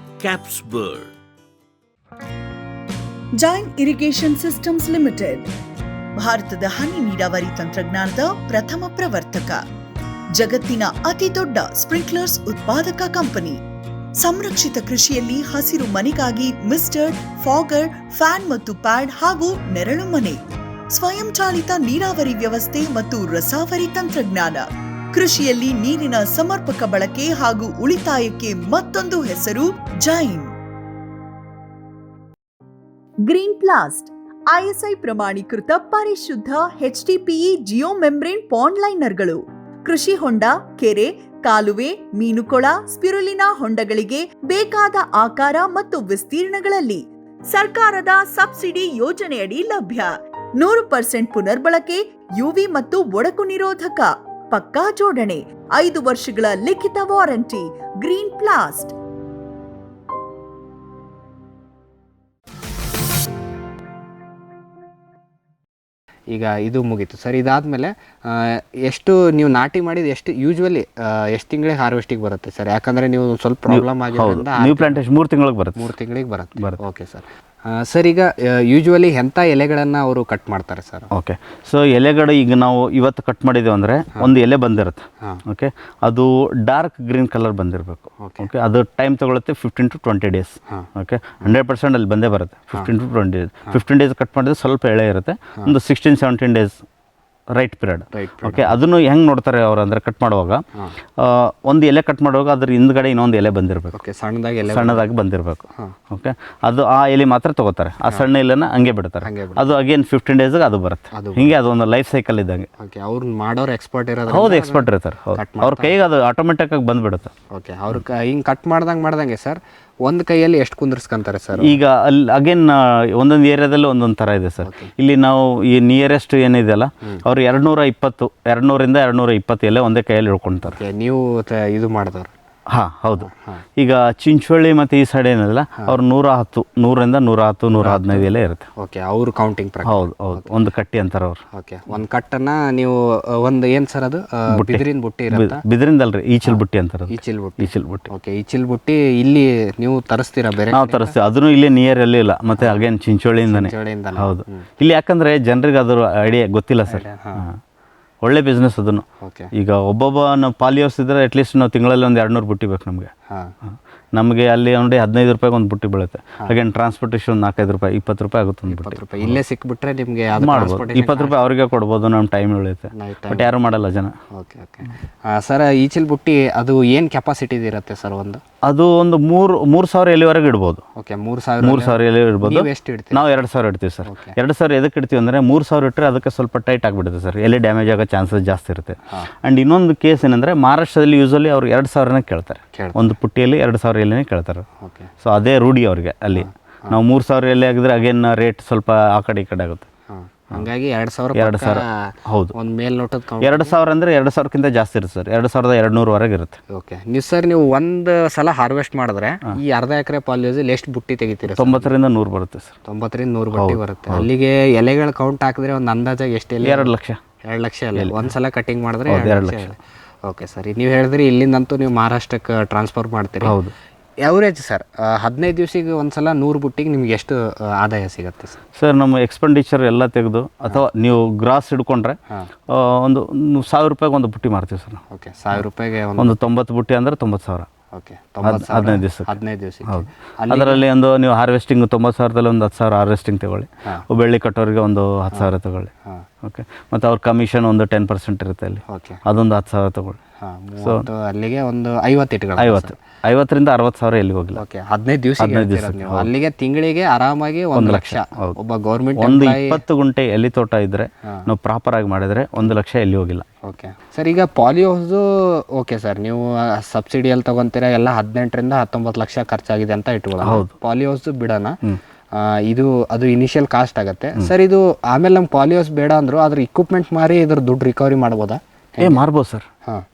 ಕ್ಯಾಪ್ಸ್ಬರ್ಡ್. ಜೈನ್ ಇರಿಗೇಷನ್ ಸಿಸ್ಟಮ್ಸ್ ಲಿಮಿಟೆಡ್ ಭಾರತದ ಹನಿ ನೀರಾವರಿ ತಂತ್ರಜ್ಞಾನದ ಪ್ರಥಮ ಪ್ರವರ್ತಕ. ಜಗತ್ತಿನ ಅತಿ ದೊಡ್ಡ ಸ್ಪ್ರಿಂಕ್ಲರ್ಸ್ ಉತ್ಪಾದಕ ಕಂಪನಿ. ಸಂರಕ್ಷಿತ ಕೃಷಿಯಲ್ಲಿ ಹಸಿರು ಮನೆಗಾಗಿ ಮಿಸ್ಟರ್, ಫಾಗರ್, ಫ್ಯಾನ್ ಮತ್ತು ಪ್ಯಾಡ್ ಹಾಗೂ ನೆರಳು ಮನೆ. ಸ್ವಯಂ ಚಾಲಿತ ನೀರಾವರಿ ವ್ಯವಸ್ಥೆ ಮತ್ತು ರಸಾವರಿ ತಂತ್ರಜ್ಞಾನ. ಕೃಷಿಯಲ್ಲಿ ನೀರಿನ ಸಮರ್ಪಕ ಬಳಕೆ ಹಾಗೂ ಉಳಿತಾಯಕ್ಕೆ ಮತ್ತೊಂದು ಹೆಸರು ಜೈನ್. ಗ್ರೀನ್ ಪ್ಲಾಸ್ಟ್ ISI ಪ್ರಮಾಣೀಕೃತ ಪರಿಶುದ್ಧ HDPE ಜಿಯೋ ಮೆಂಬ್ರೇನ್ ಪಾಂಡ್ ಲೈನರ್ಗಳು. ಕೃಷಿ ಹೊಂಡ, ಕೆರೆ, ಕಾಲುವೆ, ಮೀನುಕೊಳ, ಸ್ಪಿರುಲಿನಾ ಹೊಂಡಗಳಿಗೆ ಬೇಕಾದ ಆಕಾರ ಮತ್ತು ವಿಸ್ತೀರ್ಣಗಳಲ್ಲಿ ಸರ್ಕಾರದ ಸಬ್ಸಿಡಿ ಯೋಜನೆಯಡಿ ಲಭ್ಯ. 100% ಪುನರ್ಬಳಕೆ, ಯುವಿ ಮತ್ತು ಒಡಕು ನಿರೋಧಕ, ಪಕ್ಕಾ ಜೋಡಣೆ, 5 ವರ್ಷಗಳ ಲಿಖಿತ ವಾರಂಟಿ, ಗ್ರೀನ್ ಪ್ಲಾಸ್ಟ್. ಈಗ ಇದು ಮುಗೀತು ಸರ್. ಇದಾದಮೇಲೆ ಎಷ್ಟು ನೀವು ನಾಟಿ ಮಾಡಿದ ಎಷ್ಟು ಯೂಶ್ವಲಿ ಎಷ್ಟು ತಿಂಗಳಿಗೆ ಹಾರ್ವೆಸ್ಟಿಗೆ ಬರುತ್ತೆ ಸರ್? ಯಾಕಂದರೆ ನೀವು ಸ್ವಲ್ಪ ಪ್ರಾಬ್ಲಮ್ ಆಗಿರೋದ್ರಿಂದ ನ್ಯೂ ಪ್ಲಾಂಟೇಶನ್ 3 ತಿಂಗಳಿಗೆ ಬರುತ್ತೆ. 3 ತಿಂಗಳಿಗೆ ಬರುತ್ತೆ. Okay sir. ಸರ್ ಈಗ ಯೂಶ್ವಲಿ ಎಂಥ ಎಲೆಗಳನ್ನು ಅವರು ಕಟ್ ಮಾಡ್ತಾರೆ ಸರ್? ಓಕೆ, ಸೊ ಎಲೆಗಳು ಈಗ ನಾವು ಇವತ್ತು ಕಟ್ ಮಾಡಿದ್ದೇವೆ ಅಂದರೆ ಒಂದು ಎಲೆ ಬಂದಿರುತ್ತೆ. ಓಕೆ, ಅದು ಡಾರ್ಕ್ ಗ್ರೀನ್ ಕಲರ್ ಬಂದಿರಬೇಕು. ಓಕೆ, ಅದು ಟೈಮ್ ತೊಗೊಳುತ್ತೆ 15 to 20 ಡೇಸ್. ಓಕೆ, 100% ಅಲ್ಲಿ ಬಂದೇ ಬರುತ್ತೆ. 15 to 20 ಡೇಸ್. 15 ಡೇಸ್ ಕಟ್ ಮಾಡಿದ್ರೆ ಸ್ವಲ್ಪ ಎಳೆ ಇರುತ್ತೆ. ಒಂದು 16-17 ಡೇಸ್ ರೈಟ್ ಪೀರಿಯಡ್. ಓಕೆ, ಅದನ್ನು ಹೆಂಗೆ ನೋಡ್ತಾರೆ ಅವರು ಅಂದರೆ ಕಟ್ ಮಾಡುವಾಗ ಒಂದು ಎಲೆ ಕಟ್ ಮಾಡುವಾಗ ಅದ್ರ ಹಿಂದ್ಗಡೆ ಇನ್ನೊಂದು ಎಲೆ ಬಂದಿರಬೇಕು. ಸಣ್ಣದಾಗಿ ಬಂದಿರಬೇಕು. ಓಕೆ, ಅದು ಆ ಎಲೆ ಮಾತ್ರ ತಗೋತಾರೆ. ಆ ಸಣ್ಣ ಎಲೆನ ಹಂಗೆ ಬಿಡ್ತಾರೆ. ಅದು ಅಗೇನ್ 15 ಡೇಸ್ಗೆ ಅದು ಬರುತ್ತೆ. ಹಿಂಗೆ ಅದು ಒಂದು ಲೈಫ್ ಸೈಕಲ್ ಇದ್ದಂಗೆ. ಅವ್ರು ಮಾಡೋರು ಎಕ್ಸ್ಪರ್ಟ್ ಇರೋದು. ಹೌದು, ಎಕ್ಸ್ಪರ್ಟ್ ಇರ್ತಾರೆ. ಅವ್ರ ಕೈಗೆ ಅದು ಆಟೋಮೆಟಿಕ್ ಆಗಿ ಬಂದ್ಬಿಡುತ್ತೆ. ಓಕೆ, ಅವ್ರ ಹಿಂಗೆ ಕಟ್ ಮಾಡ್ದಂಗೆ ಸರ್ ಒಂದು ಕೈಯಲ್ಲಿ ಎಷ್ಟು ಕುಂದಿರ್ಸ್ಕೊಂತಾರೆ ಸರ್? ಈಗ ಅಲ್ಲಿ ಅಗೇನ್ ಒಂದೊಂದು ಏರಿಯಾದಲ್ಲಿ ಒಂದೊಂದು ಥರ ಇದೆ ಸರ್. ಇಲ್ಲಿ ನಾವು ಈ ನಿಯರೆಸ್ಟ್ ಏನಿದೆಯಲ್ಲ ಅವರು 200ರಿಂದ 220 ಎಲೆ ಒಂದೇ ಕೈಯಲ್ಲಿ ಹಿಡ್ಕೊಳ್ತಾರೆ. ನೀವು ಇದು ಮಾಡಿದವ್ರು? ಹಾಂ, ಹೌದು. ಈಗ ಚಿಂಚೋಳಿ ಮತ್ತು ಈ ಸೈಡ್ ಏನಿದೆಯಲ್ಲ ಅವ್ರು 100ರಿಂದ 115 ಎಲೆ ಇರುತ್ತೆ. ಓಕೆ, ಅವರು ಕೌಂಟಿಂಗ್ ಪ್ರಕಾರ. ಹೌದು, ಒಂದು ಕಟ್ಟಿ ಅಂತಾರೆ ಅವರು. ಓಕೆ, ಒಂದು ಕಟ್ಟನ್ನು ನೀವು ಒಂದು ಏನು ಸರ್ ಅದು ಬಿದಿರಿನ ಬುಟ್ಟಿ ಇರುತ್ತೆ? ಬಿದಿರಿಂದಲ್ರಿ, ಈಚಿಲ್ ಬುಟ್ಟಿ ಅಂತಾರೆ. ಈಚಿಲ್ ಬುಟ್ಟಿ. ಓಕೆ, ಈಚಿಲ್ ಬುಟ್ಟಿ ಇಲ್ಲಿ ನೀವು ತರಿಸ್ತೀರಾ? ಬೇರೆ ನಾವು ತರಿಸ್ತೀವಿ. ಅದನ್ನು ಇಲ್ಲಿ ನಿಯರಲ್ಲಿ ಇಲ್ಲ. ಮತ್ತೆ ಅಗೇನ್ ಚಿಂಚೋಳಿಯಿಂದನೇ. ಹೌದು, ಇಲ್ಲಿ ಯಾಕಂದರೆ ಜನರಿಗೆ ಅದ್ರ ಐಡಿಯಾ ಗೊತ್ತಿಲ್ಲ ಸರ್. ಒಳ್ಳೆ ಬಿಸ್ನೆಸ್ ಅದನ್ನು. ಈಗ ಒಬ್ಬೊಬ್ಬ ನಾವು ಪಾಲಿಯೋಸ್ ಇದ್ದರೆ ಅಟ್ಲೀಸ್ಟ್ ನಾವು ತಿಂಗಳಲ್ಲಿ ಒಂದು 200 ಬುಟ್ಟಿ ಬೇಕು ನಮಗೆ. ನಮಗೆ ಅಲ್ಲಿ ನೋಡಿ 15 ರೂಪಾಯಿಗೆ ಒಂದು ಬುಟ್ಟಿ ಬೀಳುತ್ತೆ. ಹಾಗೇನು ಟ್ರಾನ್ಸ್ಪೋರ್ಟೇಷನ್ 4-5 ರೂಪಾಯಿ, 20 ರೂಪಾಯಿ ಆಗುತ್ತೆ ಒಂದು ಬುಟ್ಟಿ. ಇಲ್ಲೇ ಸಿಕ್ಬಿಟ್ರೆ ನಿಮಗೆ ಮಾಡ್ಬೋದು. 20 ರೂಪಾಯಿ ಅವರಿಗೆ ಕೊಡ್ಬೋದು, ನಮ್ಮ ಟೈಮ್ ಉಳಿಯುತ್ತೆ. ಬಟ್ ಯಾರು ಮಾಡಲ್ಲ ಜನ. ಓಕೆ ಸರ್, ಈಚಿಲ್ ಬುಟ್ಟಿ ಅದು ಏನು ಕೆಪಾಸಿಟಿ ಇರುತ್ತೆ ಸರ್? ಅದು ಒಂದು 3,000 ಎಲೆವರೆಗೆ ಇಡ್ಬೋದು. ಓಕೆ, 3,000 ಎಲೆ ಇಡ್ಬೋದು. ಎಷ್ಟು ಇಡ್ತೀವಿ? ನಾವು 2,000 ಇಡ್ತೀವಿ ಸರ್. 2,000 ಎದಕ್ಕೆ ಇಡ್ತೀವಿ ಅಂದರೆ 3,000 ಇಟ್ಟರೆ ಅದಕ್ಕೆ ಸ್ವಲ್ಪ ಟೈಟ್ ಆಗಿಬಿಡುತ್ತೆ ಸರ್. ಎಲೆ ಡ್ಯಾಮೇಜ್ ಆಗೋ ಚಾನ್ಸಸ್ ಜಾಸ್ತಿ ಇರುತ್ತೆ. ಆ್ಯಂಡ್ ಇನ್ನೊಂದು ಕೇಸ್ ಏನಂದರೆ ಮಹಾರಾಷ್ಟ್ರದಲ್ಲಿ ಯೂಸಲಿ ಅವ್ರು 2,000ನೇ ಕೇಳ್ತಾರೆ. ಒಂದು ಪುಟ್ಟಿಯಲ್ಲಿ 2,000 ಎಲೆನೇ ಕೇಳ್ತಾರೆ. ಸೊ ಅದೇ ರೂಢಿ ಅವ್ರಿಗೆ. ಅಲ್ಲಿ ನಾವು 3,000 ಎಲೆ ಆಗಿದ್ರೆ ಅಗೇನ್ ರೇಟ್ ಸ್ವಲ್ಪ ಆ ಕಡೆ ಈ ಕಡೆ ಆಗುತ್ತೆ. ಹಾಗಾಗಿ 2,000 ಹೌದು. ಒಂದು ಮೇಲ್ನೋಟದ 2,000 ಅಂದರೆ 2,000ಕ್ಕಿಂತ ಜಾಸ್ತಿ ಇರುತ್ತೆ ಸರ್. 2,200ವರೆಗೆ ಇರುತ್ತೆ. ಓಕೆ, ನೀವು ಒಂದು ಸಲ ಹಾರ್ವೆಸ್ಟ್ ಮಾಡಿದ್ರೆ ಈ ಅರ್ಧ ಎಕರೆ ಪಾಲಿಯೋಸಲ್ಲಿ ಎಷ್ಟು ಬುಟ್ಟಿ ತೆಗಿತೀರಾ? 90ರಿಂದ 100 ಬರುತ್ತೆ ಸರ್. 90ರಿಂದ 100 ಬುಟ್ಟಿ ಬರುತ್ತೆ. ಅಲ್ಲಿಗೆ ಎಲೆಗಳ ಕೌಂಟ್ ಹಾಕಿದ್ರೆ ಒಂದು ಅಂದಾಜಾಗಿ ಎಷ್ಟು ಎಲೆ? 2 ಲಕ್ಷ. 2 ಲಕ್ಷ ಎಲೆ ಒಂದು ಸಲ ಕಟಿಂಗ್ ಮಾಡಿದ್ರೆ 2 ಲಕ್ಷ. ಓಕೆ ಸರ್, ನೀವು ಹೇಳಿದ್ರಿ ಇಲ್ಲಿಂದಂತೂ ನೀವು ಮಹಾರಾಷ್ಟ್ರಕ್ಕೆ ಟ್ರಾನ್ಸ್ಫರ್ ಮಾಡ್ತೀರಿ. ಹೌದು. ಎವರೇಜ್ ಸರ್ 15 ದಿವಸಿಗೆ ಒಂದು ಸಲ 100 ಬುಟ್ಟಿಗೆ ನಿಮ್ಗೆ ಎಷ್ಟು ಆದಾಯ ಸಿಗುತ್ತೆ ಸರ್? ಸರ್, ನಮ್ಮ ಎಕ್ಸ್ಪೆಂಡಿಚರ್ ಎಲ್ಲ ತೆಗೆದು ಅಥವಾ ನೀವು ಗ್ರಾಸ್ ಹಿಡ್ಕೊಂಡ್ರೆ ಒಂದು 1,000 ರೂಪಾಯಿಗೆ ಒಂದು ಬುಟ್ಟಿ ಮಾರ್ತೀವಿ ಸರ್. ಓಕೆ, 1,000 ರೂಪಾಯಿಗೆ ಒಂದು 90 ಬುಟ್ಟಿ ಅಂದರೆ 90,000. ಓಕೆ, 15 ದಿವಸ. 15 ದಿವಸ. ಹೌದು. ಅದರಲ್ಲಿ ಒಂದು ನೀವು ಹಾರ್ವೆಸ್ಟಿಂಗ್ 90,000ದಲ್ಲಿ ಒಂದು 10,000 ಹಾರ್ವೆಸ್ಟಿಂಗ್ ತಗೊಳ್ಳಿ. ಬೆಳ್ಳಿ ಕಟ್ಟೋರಿಗೆ ಒಂದು 10,000 ತಗೊಳ್ಳಿ. ಓಕೆ, ಮತ್ತು ಅವ್ರ ಕಮಿಷನ್ ಒಂದು 10% ಇರುತ್ತೆ ಅಲ್ಲಿ. ಅದೊಂದು 10,000 ತಗೊಳ್ಳಿ. ಸೊ ಅಲ್ಲಿಗೆ ಒಂದು 50 ಇಟ್ಕೊಳ್ಳಿ. 50ರಿಂದ 60,000 ಎಲ್ಲಿ ಹೋಗಿಲ್ಲ. ಓಕೆ, 15 ದಿವಸ ಅಲ್ಲಿಗೆ ತಿಂಗಳಿಗೆ ಆರಾಮಾಗಿ 1 ಲಕ್ಷ. ಒಬ್ಬ ಗೌರ್ಮೆಂಟ್ ಒಂದು 20 ಗುಂಟೆ ಎಲ್ಲಿ ತೋಟ ಇದ್ರೆ ನಾವು ಪ್ರಾಪರ್ ಆಗಿ ಮಾಡಿದ್ರೆ 1 ಲಕ್ಷ ಎಲ್ಲಿ ಹೋಗಿಲ್ಲ. ಓಕೆ ಸರ್, ಈಗ ಪಾಲಿಯೋದು ಓಕೆ ಸರ್, ನೀವು ಸಬ್ಸಿಡಿಯಲ್ಲಿ ತಗೊಂತೀರಾ ಎಲ್ಲ 18ರಿಂದ 19 ಲಕ್ಷ ಖರ್ಚಾಗಿದೆ ಅಂತ ಇಟ್ಕೊಳ್ಳೋಣ. ಹೌದು, ಪಾಲಿಯೋಸ್ ಬಿಡೋಣ. ಇದು ಅದು ಇನಿಷಿಯಲ್ ಕಾಸ್ಟ್ ಆಗುತ್ತೆ ಸರ್. ಇದು ಆಮೇಲೆ ನಮ್ಮ ಪಾಲಿಯೋಸ್ ಬೇಡ ಅಂದ್ರು ಅದ್ರ ಇಕ್ವಿಪ್ಮೆಂಟ್ ಮಾರಿ ಇದ್ರ ದುಡ್ಡು ರಿಕವರಿ ಮಾಡ್ಬೋದಾ? ಮಾರ್ಬೋದು ಸರ್.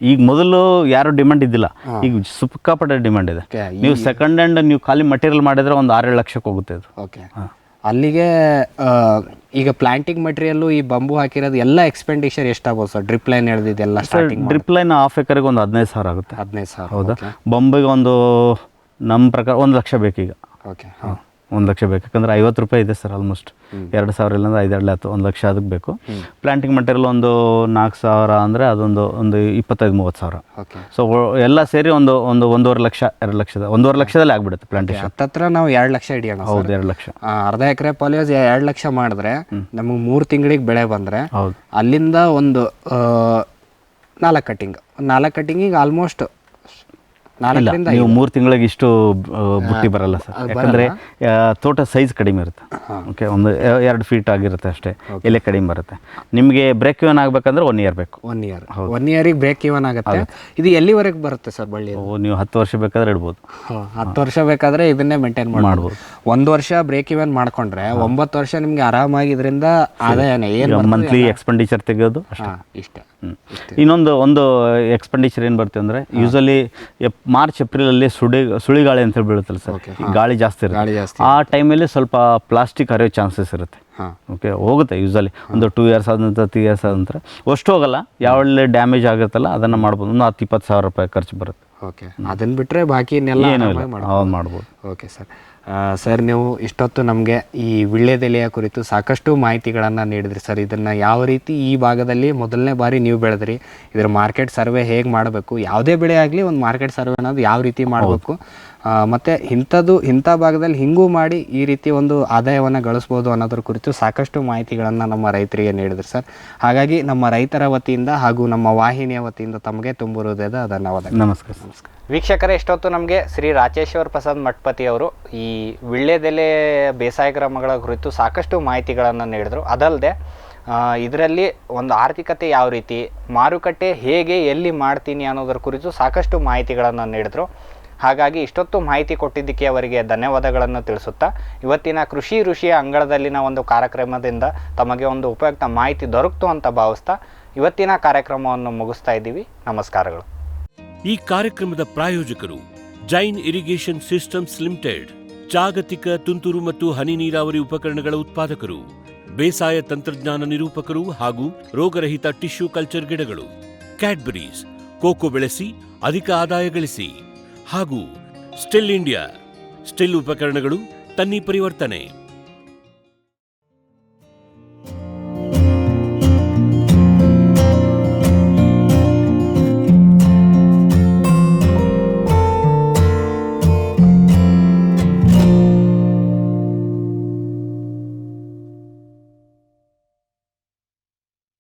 ಈಗ ಮೊದಲು ಯಾರು ಡಿಮ್ಯಾಂಡ್ ಇದ್ದಿಲ್ಲ, ಈಗ ಸಿಕ್ಕಾಪಟ್ಟೆ ಡಿಮ್ಯಾಂಡ್ ಇದೆ. ನೀವು ಸೆಕೆಂಡ್ ಹ್ಯಾಂಡ್ ನೀವು ಖಾಲಿ ಮಟೀರಿಯಲ್ ಮಾಡಿದ್ರೆ ಒಂದು 6-7 ಲಕ್ಷಕ್ಕೆ ಹೋಗುತ್ತೆ ಅದು. ಓಕೆ, ಅಲ್ಲಿಗೆ ಈಗ ಪ್ಲಾಂಟಿಂಗ್ ಮಟೀರಿಯಲ್ ಈ ಬಂಬು ಹಾಕಿರೋದು ಎಲ್ಲ ಎಕ್ಸ್ಪೆಂಡಿಚರ್ ಎಷ್ಟಾಗ್ಬೋದು ಸರ್? ಡ್ರಿಪ್ ಲೈನ್ ಎಳೆದಿದ್ದೆಲ್ಲ ಸ್ಟಾರ್ಟಿಂಗ್ ಡ್ರಿಪ್ ಲೈನ್ ಹಾಫ್ ಎಕರೆಗೆ ಒಂದು 15,000 ಆಗುತ್ತೆ. 15,000. ಹೌದಾ? ಬಂಬಿಗೆ ಒಂದು ನಮ್ಮ ಪ್ರಕಾರ 1 ಲಕ್ಷ ಬೇಕೀಗ. ಓಕೆ, 1 ಲಕ್ಷ ಬೇಕು. ಯಾಕಂದರೆ 50 ರೂಪಾಯಿ ಇದೆ ಸರ್ ಆಲ್ಮೋಸ್ಟ್. 2,000 ಇಲ್ಲಾಂದ್ರೆ 5-2 1 ಲಕ್ಷ ಅದಕ್ಕೆ ಬೇಕು. ಪ್ಲಾಂಟಿಂಗ್ ಮಟೀರಿಯಲ್ ಒಂದು 4,000 ಅಂದರೆ ಅದೊಂದು 25-30,000. ಸೊ ಎಲ್ಲ ಸೇರಿ ಒಂದು 1.5 ಲಕ್ಷ 2 ಲಕ್ಷದ 1.5 ಲಕ್ಷದಲ್ಲಿ ಆಗ್ಬಿಡುತ್ತೆ ಪ್ಲಾಂಟೇಶನ್. ಹತ್ತಿರ ನಾವು 2 ಲಕ್ಷ ಹಿಡಿಯೋಣ. ಹೌದು, 2 ಲಕ್ಷ. ಅರ್ಧ ಎಕರೆ ಪಾಲಿಯೋಸ್ 2 ಲಕ್ಷ ಮಾಡಿದ್ರೆ ನಮಗೆ 3 ತಿಂಗಳಿಗೆ ಬೆಳೆ ಬಂದರೆ ಅಲ್ಲಿಂದ ಒಂದು 4 ಕಟ್ಟಿಂಗ್. 4 ಕಟ್ಟಿಂಗಿಗೆ ಆಲ್ಮೋಸ್ಟ್ 4ರಿಂದ ನೀವು 3 ತಿಂಗಳಿಗೆ ಇಷ್ಟು ಬುಟ್ಟಿ ಬರಲ್ಲ ಸರ್, ಯಾಕಂದರೆ ತೋಟ ಸೈಜ್ ಕಡಿಮೆ ಇರುತ್ತೆ. ಓಕೆ, ಒಂದು 2 ಫೀಟ್ ಆಗಿರುತ್ತೆ ಅಷ್ಟೇ, ಎಲೆ ಕಡಿಮೆ ಬರುತ್ತೆ. ನಿಮಗೆ ಬ್ರೇಕ್ ಇವನ್ ಆಗಬೇಕಂದ್ರೆ 1 ಇಯರ್ ಬೇಕು. 1 ಇಯರ್ 1 ಇಯರಿಗೆ ಬ್ರೇಕ್ ಇವನ್ ಆಗುತ್ತೆ. ಇದು ಎಲ್ಲಿವರೆಗೆ ಬರುತ್ತೆ ಸರ್ ಬಳ್ಳಿ? ನೀವು 10 ವರ್ಷ ಬೇಕಾದ್ರೆ ಇಡ್ಬೋದು. 10 ವರ್ಷ ಬೇಕಾದ್ರೆ ಇದನ್ನೇ ಮೇಂಟೈನ್ ಮಾಡ್ಬೋದು. 1 ವರ್ಷ ಬ್ರೇಕ್ ಇವನ್ ಮಾಡ್ಕೊಂಡ್ರೆ 9 ವರ್ಷ ನಿಮ್ಗೆ ಆರಾಮಾಗಿ ಇದರಿಂದ ಆದಾಯನೇ ಏನು ಮಂತ್ಲಿ ಎಕ್ಸ್ಪೆಂಡಿಚರ್ ತೆಗೆಯೋದು ಇಷ್ಟ. ಒಂದು ಎಕ್ಸ್ಪೆಂಡಿಚರ್ ಏನು ಬರುತ್ತೆ ಅಂದರೆ, ಯೂಸಲಿ ಮಾರ್ಚ್ ಏಪ್ರಿಲಲ್ಲಿ ಸುಳಿಗಾಳಿ ಅಂತ ಹೇಳಿ ಬೀಳುತ್ತಲ್ಲ ಸರ್, ಗಾಳಿ ಜಾಸ್ತಿ ಇರುತ್ತೆ. ಆ ಟೈಮಲ್ಲಿ ಸ್ವಲ್ಪ ಪ್ಲಾಸ್ಟಿಕ್ ಹರಿಯೋ ಚಾನ್ಸಸ್ ಇರುತ್ತೆ. ಓಕೆ, ಹೋಗುತ್ತೆ ಯೂಸಲಿ ಒಂದು 2 ಇಯರ್ಸ್ ಆದ ನಂತರ 3 ಇಯರ್ಸ್ ಆದ ನಂತರ. ಅಷ್ಟು ಹೋಗಲ್ಲ, ಯಾವಳ್ಳೆ ಡ್ಯಾಮೇಜ್ ಆಗುತ್ತಲ್ಲ ಅದನ್ನು ಮಾಡ್ಬೋದು. ಒಂದು 10-20 ಸಾವಿರ ರೂಪಾಯಿ ಖರ್ಚು ಬರುತ್ತೆ. ಓಕೆ, ಅದನ್ನು ಬಿಟ್ಟರೆ ಬಾಕಿ ಮಾಡ್ಬೋದು. Okay sir. ಸರ್, ನೀವು ಇಷ್ಟೊತ್ತು ನಮಗೆ ಈ ವೀಳ್ಯದೆಲೆಯ ಕುರಿತು ಸಾಕಷ್ಟು ಮಾಹಿತಿಗಳನ್ನು ನೀಡಿದ್ರಿ ಸರ್. ಇದನ್ನು ಯಾವ ರೀತಿ ಈ ಭಾಗದಲ್ಲಿ ಮೊದಲನೇ ಬಾರಿ ನೀವು ಬೆಳೆದ್ರಿ, ಇದರ ಮಾರ್ಕೆಟ್ ಸರ್ವೆ ಹೇಗೆ ಮಾಡಬೇಕು, ಯಾವುದೇ ಬೆಳೆ ಆಗಲಿ ಒಂದು ಮಾರ್ಕೆಟ್ ಸರ್ವೆ ಅನ್ನೋದು ಯಾವ ರೀತಿ ಮಾಡಬೇಕು, ಮತ್ತು ಇಂಥ ಭಾಗದಲ್ಲಿ ಹಿಂಗೂ ಮಾಡಿ ಈ ರೀತಿ ಒಂದು ಆದಾಯವನ್ನು ಗಳಿಸ್ಬೋದು ಅನ್ನೋದ್ರ ಕುರಿತು ಸಾಕಷ್ಟು ಮಾಹಿತಿಗಳನ್ನು ನಮ್ಮ ರೈತರಿಗೆ ನೀಡಿದ್ರು ಸರ್. ಹಾಗಾಗಿ ನಮ್ಮ ರೈತರ ವತಿಯಿಂದ ಹಾಗೂ ನಮ್ಮ ವಾಹಿನಿಯ ವತಿಯಿಂದ ತಮಗೆ ತುಂಬ ಹೃದಯದ ಧನ್ಯವಾದಗಳು. ನಮಸ್ಕಾರ. ವೀಕ್ಷಕರೇ, ಇಷ್ಟೊತ್ತು ನಮಗೆ ಶ್ರೀ ರಾಚೇಶ್ವರ್ ಪ್ರಸಾದ್ ಮಠಪತಿ ಅವರು ಈ ವೀಳ್ಯದೆಲೆ ಬೇಸಾಯ ಕ್ರಮಗಳ ಕುರಿತು ಸಾಕಷ್ಟು ಮಾಹಿತಿಗಳನ್ನು ನೀಡಿದರು. ಅದಲ್ಲದೆ ಇದರಲ್ಲಿ ಒಂದು ಆರ್ಥಿಕತೆ ಯಾವ ರೀತಿ, ಮಾರುಕಟ್ಟೆ ಹೇಗೆ, ಎಲ್ಲಿ ಮಾಡ್ತೀನಿ ಅನ್ನೋದ್ರ ಕುರಿತು ಸಾಕಷ್ಟು ಮಾಹಿತಿಗಳನ್ನು ನೀಡಿದರು. ಹಾಗಾಗಿ ಇಷ್ಟೊತ್ತು ಮಾಹಿತಿ ಕೊಟ್ಟಿದ್ದಕ್ಕೆ ಅವರಿಗೆ ಧನ್ಯವಾದಗಳನ್ನು ತಿಳಿಸುತ್ತಾ, ಇವತ್ತಿನ ಕೃಷಿ ಋಷಿಯ ಅಂಗಳದಲ್ಲಿನ ಒಂದು ಕಾರ್ಯಕ್ರಮದಿಂದ ತಮಗೆ ಒಂದು ಉಪಯುಕ್ತ ಮಾಹಿತಿ ದೊರಕಿತು ಅಂತ ಭಾವಿಸ್ತಾ ಇವತ್ತಿನ ಕಾರ್ಯಕ್ರಮವನ್ನು ಮುಗಿಸ್ತಾ ಇದ್ದೀವಿ. ನಮಸ್ಕಾರಗಳು. ಈ ಕಾರ್ಯಕ್ರಮದ ಪ್ರಾಯೋಜಕರು ಜೈನ್ ಇರಿಗೇಷನ್ ಸಿಸ್ಟಮ್ಸ್ ಲಿಮಿಟೆಡ್, ಜಾಗತಿಕ ತುಂತುರು ಮತ್ತು ಹನಿ ನೀರಾವರಿ ಉಪಕರಣಗಳ ಉತ್ಪಾದಕರು, ಬೇಸಾಯ ತಂತ್ರಜ್ಞಾನ ನಿರೂಪಕರು ಹಾಗೂ ರೋಗರಹಿತ ಟಿಶ್ಯೂ ಕಲ್ಚರ್ ಗಿಡಗಳು, ಕ್ಯಾಡ್ಬರೀಸ್, ಕೋಕೋ ಬೆಳೆಸಿ ಅಧಿಕ ಆದಾಯ ಗಳಿಸಿ, ಹಾಗೂ ಸ್ಟಿಲ್ ಇಂಡಿಯಾ, ಸ್ಟಿಲ್ ಉಪಕರಣಗಳು ತನ್ನಿ ಪರಿವರ್ತನೆ.